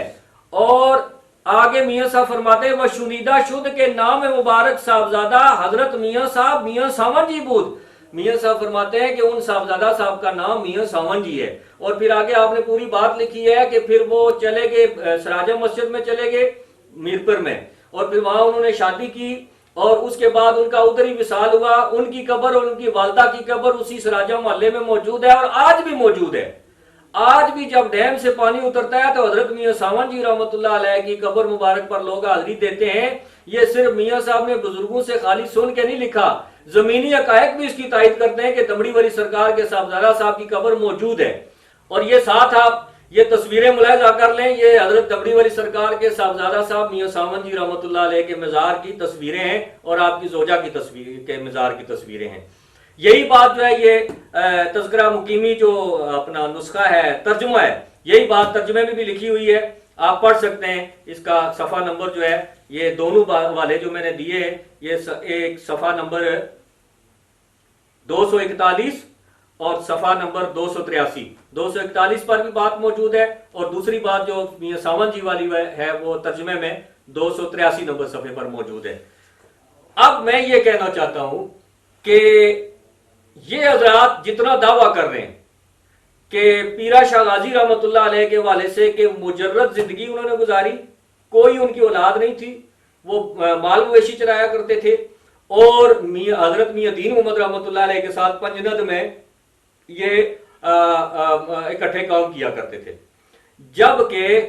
اور آگے میاں صاحب فرماتے ہیں وہ شنیدہ شد کے نام مبارک صاحبزادہ حضرت میاں صاحب میاں ساون جی بود. میاں صاحب فرماتے ہیں کہ ان صاحبزادہ صاحب کا نام میاں ساون جی ہے. اور پھر آگے آپ نے پوری بات لکھی ہے کہ پھر وہ چلے گئے سراجہ مسجد میں، چلے گئے میرپور میں، اور پھر وہاں انہوں نے شادی کی، اور اس کے بعد ان کا ادھر ہی وصال ہوا. ان کی قبر اور ان کی والدہ کی قبر اسی سراجہ محلے میں موجود ہے اور آج بھی موجود ہے. آج بھی جب ڈیم سے پانی اترتا ہے تو حضرت میاں ساون جی رحمۃ اللہ علیہ کی قبر مبارک پر لوگ حاضری دیتے ہیں. یہ صرف میاں صاحب نے بزرگوں سے خالی سن کے نہیں لکھا، زمینی حقائق بھی اس کی تائید کرتے ہیں کہ دمڑی والی سرکار کے صاحبزادہ صاحب کی قبر موجود ہے. اور یہ ساتھ آپ یہ تصویریں ملاحظہ کر لیں، یہ حضرت دمڑی والی سرکار کے صاحبزادہ صاحب میاں ساون جی رحمۃ اللہ علیہ کے مزار کی تصویریں ہیں اور آپ کی زوجہ کی تصویر کے مزار کی تصویریں ہیں. یہی بات جو ہے یہ تذکرہ مقیمی جو اپنا نسخہ ہے ترجمہ ہے، یہی بات ترجمے میں بھی لکھی ہوئی ہے، آپ پڑھ سکتے ہیں. اس کا صفحہ نمبر جو ہے یہ دونوں والے جو میں نے دیے ہیں، یہ ایک صفحہ نمبر 241 اور صفحہ نمبر 283. 241 پر بھی بات موجود ہے اور دوسری بات جو میاں ساون جی والی ہے وہ ترجمے میں 283 نمبر صفحے پر موجود ہے. اب میں یہ کہنا چاہتا ہوں کہ یہ حضرات جتنا دعویٰ کر رہے ہیں کہ پیرا شاہ غازی رحمۃ اللہ علیہ کے والد سے کہ مجرد زندگی انہوں نے گزاری، کوئی ان کی اولاد نہیں تھی، وہ مال مویشی چرایا کرتے تھے، اور حضرت میاں دین محمد رحمۃ اللہ علیہ کے ساتھ پنجند میں یہ اکٹھے کام کیا کرتے تھے. جبکہ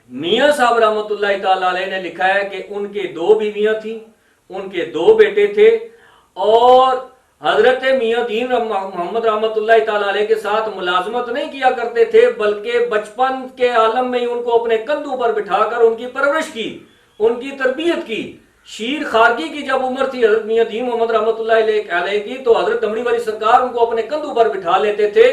میاں صاحب رحمۃ اللہ تعالیٰ علیہ نے لکھا ہے کہ ان کے 2 بیویاں تھیں، ان کے 2 بیٹے تھے، اور حضرت میاں دین محمد رحمۃ اللہ تعالیٰ علیہ کے ساتھ ملازمت نہیں کیا کرتے تھے بلکہ بچپن کے عالم میں ہی ان کو اپنے کندھوں پر بٹھا کر ان کی پرورش کی، ان کی تربیت کی. شیر خارگی کی جب عمر تھی حضرت میاں دین محمد رحمۃ اللہ علیہ کی تو حضرت دمڑی والی سرکار ان کو اپنے کندھوں پر بٹھا لیتے تھے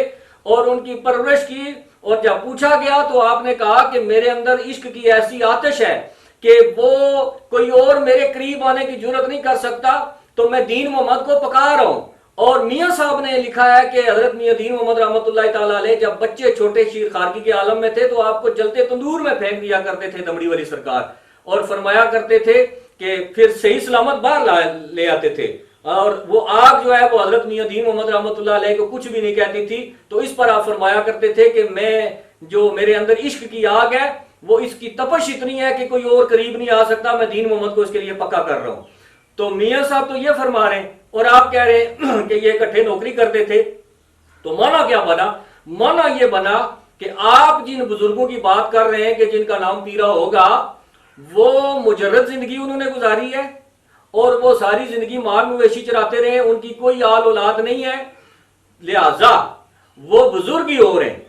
اور ان کی پرورش کی. اور جب پوچھا گیا تو آپ نے کہا کہ میرے اندر عشق کی ایسی آتش ہے کہ وہ کوئی اور میرے قریب آنے کی جرت نہیں کر سکتا، تو میں دین محمد کو پکا رہا ہوں. اور میاں صاحب نے لکھا ہے کہ حضرت میاں دین محمد رحمۃ اللہ تعالیٰ علیہ جب بچے چھوٹے شیر خارگی کے عالم میں تھے تو آپ کو جلتے تندور میں پھینک دیا کرتے تھے دمڑی والی سرکار، اور فرمایا کرتے تھے کہ پھر صحیح سلامت باہر لے آتے تھے، اور وہ آگ جو ہے وہ حضرت میاں دین محمد رحمۃ اللہ علیہ کو کچھ بھی نہیں کہتی تھی. تو اس پر آپ فرمایا کرتے تھے کہ میں جو میرے اندر عشق کی آگ ہے وہ اس کی تپش اتنی ہے کہ کوئی اور قریب نہیں آ سکتا، میں دین محمد کو اس کے لیے پکا کر رہا ہوں. تو میاں صاحب تو یہ فرما رہے ہیں اور آپ کہہ رہے ہیں کہ یہ اکٹھے نوکری کرتے تھے. تو مانا کیا بنا؟ مانا یہ بنا کہ آپ جن بزرگوں کی بات کر رہے ہیں کہ جن کا نام پیرا ہوگا وہ مجرد زندگی انہوں نے گزاری ہے اور وہ ساری زندگی مال مویشی چراتے رہے، ان کی کوئی آل اولاد نہیں ہے، لہذا وہ بزرگ ہی ہو رہے ہیں.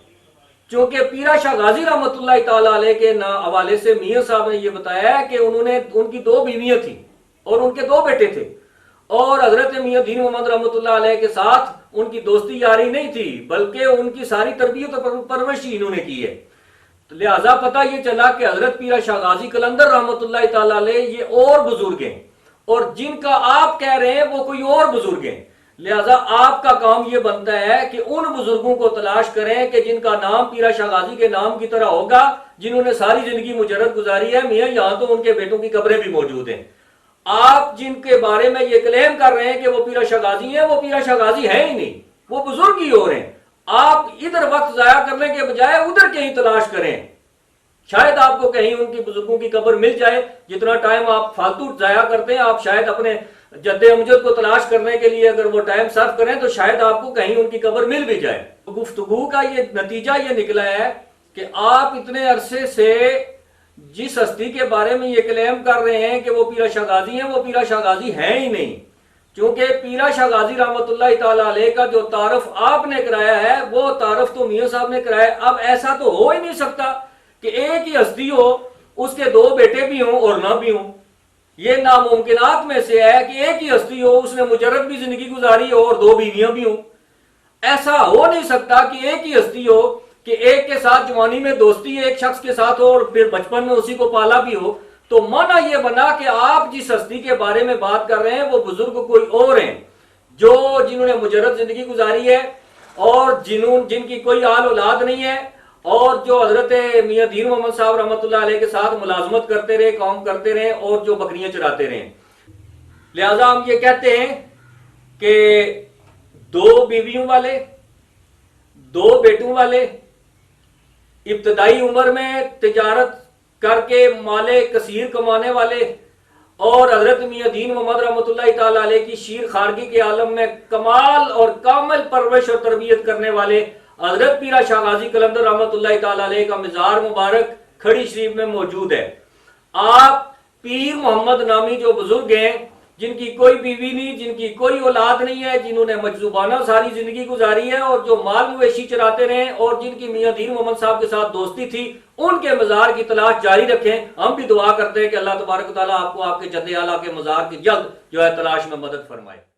چونکہ پیرا شاہ غازی رحمۃ اللہ تعالیٰ علیہ کے حوالے سے میاں صاحب نے یہ بتایا ہے کہ ان کی 2 بیویاں تھیں اور ان کے 2 بیٹے تھے، اور حضرت میاں دین محمد رحمۃ اللہ علیہ کے ساتھ ان کی دوستی یاری نہیں تھی، بلکہ ان کی ساری تربیت اور پرورش انہوں نے کی ہے۔ تو لہٰذا پتہ یہ چلا کہ حضرت پیرا شاہ غازی قلندر رحمۃ اللہ تعالیٰ علیہ یہ اور بزرگ ہیں، اور جن کا آپ کہہ رہے ہیں وہ کوئی اور بزرگ ہیں۔ لہٰذا آپ کا کام یہ بنتا ہے کہ ان بزرگوں کو تلاش کریں کہ جن کا نام پیرا شاہ غازی کے نام کی طرح ہوگا، جنہوں نے ساری زندگی مجرد گزاری ہے۔ میاں یہاں تو ان کے بیٹوں کی قبریں بھی موجود ہیں۔ آپ جن کے بارے میں یہ کلیم کر رہے ہیں کہ وہ پیرا شاہ غازی ہیں، وہ پیرا شاہ غازی ہیں ہی نہیں، وہ بزرگ ہی ہو رہے ہیں۔ آپ ادھر وقت ضائع کرنے کے بجائے ادھر کہیں تلاش کریں، شاید آپ کو کہیں ان کی بزرگوں کی قبر مل جائے۔ جتنا ٹائم آپ فالتو ضائع کرتے ہیں، آپ شاید اپنے جد امجد کو تلاش کرنے کے لیے اگر وہ ٹائم صرف کریں تو شاید آپ کو کہیں ان کی قبر مل بھی جائے۔ گفتگو کا یہ نتیجہ یہ نکلا ہے کہ آپ اتنے عرصے سے جس ہستی کے بارے میں یہ کلیم کر رہے ہیں کہ وہ پیرا شاہ غازی ہیں، وہ پیرا شاہ غازی ہیں ہی نہیں، کیونکہ پیرا شاہ غازی رحمۃ اللہ تعالیٰ علیہ کا جو تعارف آپ نے کرایا ہے وہ تعارف تو میاں صاحب نے کرایا ہے۔ اب ایسا تو ہو ہی نہیں سکتا کہ ایک ہی ہستی ہو، اس کے 2 بیٹے بھی ہوں اور نہ بھی ہوں۔ یہ ناممکنات میں سے ہے کہ ایک ہی ہستی ہو، اس نے مجرد بھی زندگی گزاری ہو اور 2 بیویاں بھی ہوں۔ ایسا ہو نہیں سکتا کہ ایک ہی ہستی ہو کہ ایک کے ساتھ جوانی میں دوستی ایک شخص کے ساتھ ہو اور پھر بچپن میں اسی کو پالا بھی ہو۔ تو معنی یہ بنا کہ آپ جس ہستی کے بارے میں بات کر رہے ہیں وہ بزرگ کوئی اور ہیں، جنہوں نے مجرد زندگی گزاری ہے اور جن کی کوئی آل اولاد نہیں ہے، اور جو حضرت میاں دین محمد صاحب رحمۃ اللہ علیہ کے ساتھ ملازمت کرتے رہے، کام کرتے رہے، اور جو بکریاں چراتے رہے۔ لہذا ہم یہ کہتے ہیں کہ 2 بیویوں والے، 2 بیٹوں والے، ابتدائی عمر میں تجارت کر کے مال کثیر کمانے والے، اور حضرت میاں دین محمد رحمۃ اللہ تعالیٰ علیہ کی شیر خارگی کے عالم میں کمال اور کامل پرورش اور تربیت کرنے والے حضرت پیرا شاہ غازی قلندر رحمۃ اللہ تعالیٰ علیہ کا مزار مبارک کھڑی شریف میں موجود ہے۔ آپ پیر محمد نامی جو بزرگ ہیں، جن کی کوئی بیوی نہیں، جن کی کوئی اولاد نہیں ہے، جنہوں نے مجذوبانہ ساری زندگی گزاری ہے اور جو مال مویشی چراتے رہے اور جن کی میاں دین محمد صاحب کے ساتھ دوستی تھی، ان کے مزار کی تلاش جاری رکھیں۔ ہم بھی دعا کرتے ہیں کہ اللہ تبارک و تعالیٰ آپ کو آپ کے جد اعلیٰ کے مزار کی جلد جو ہے تلاش میں مدد فرمائے۔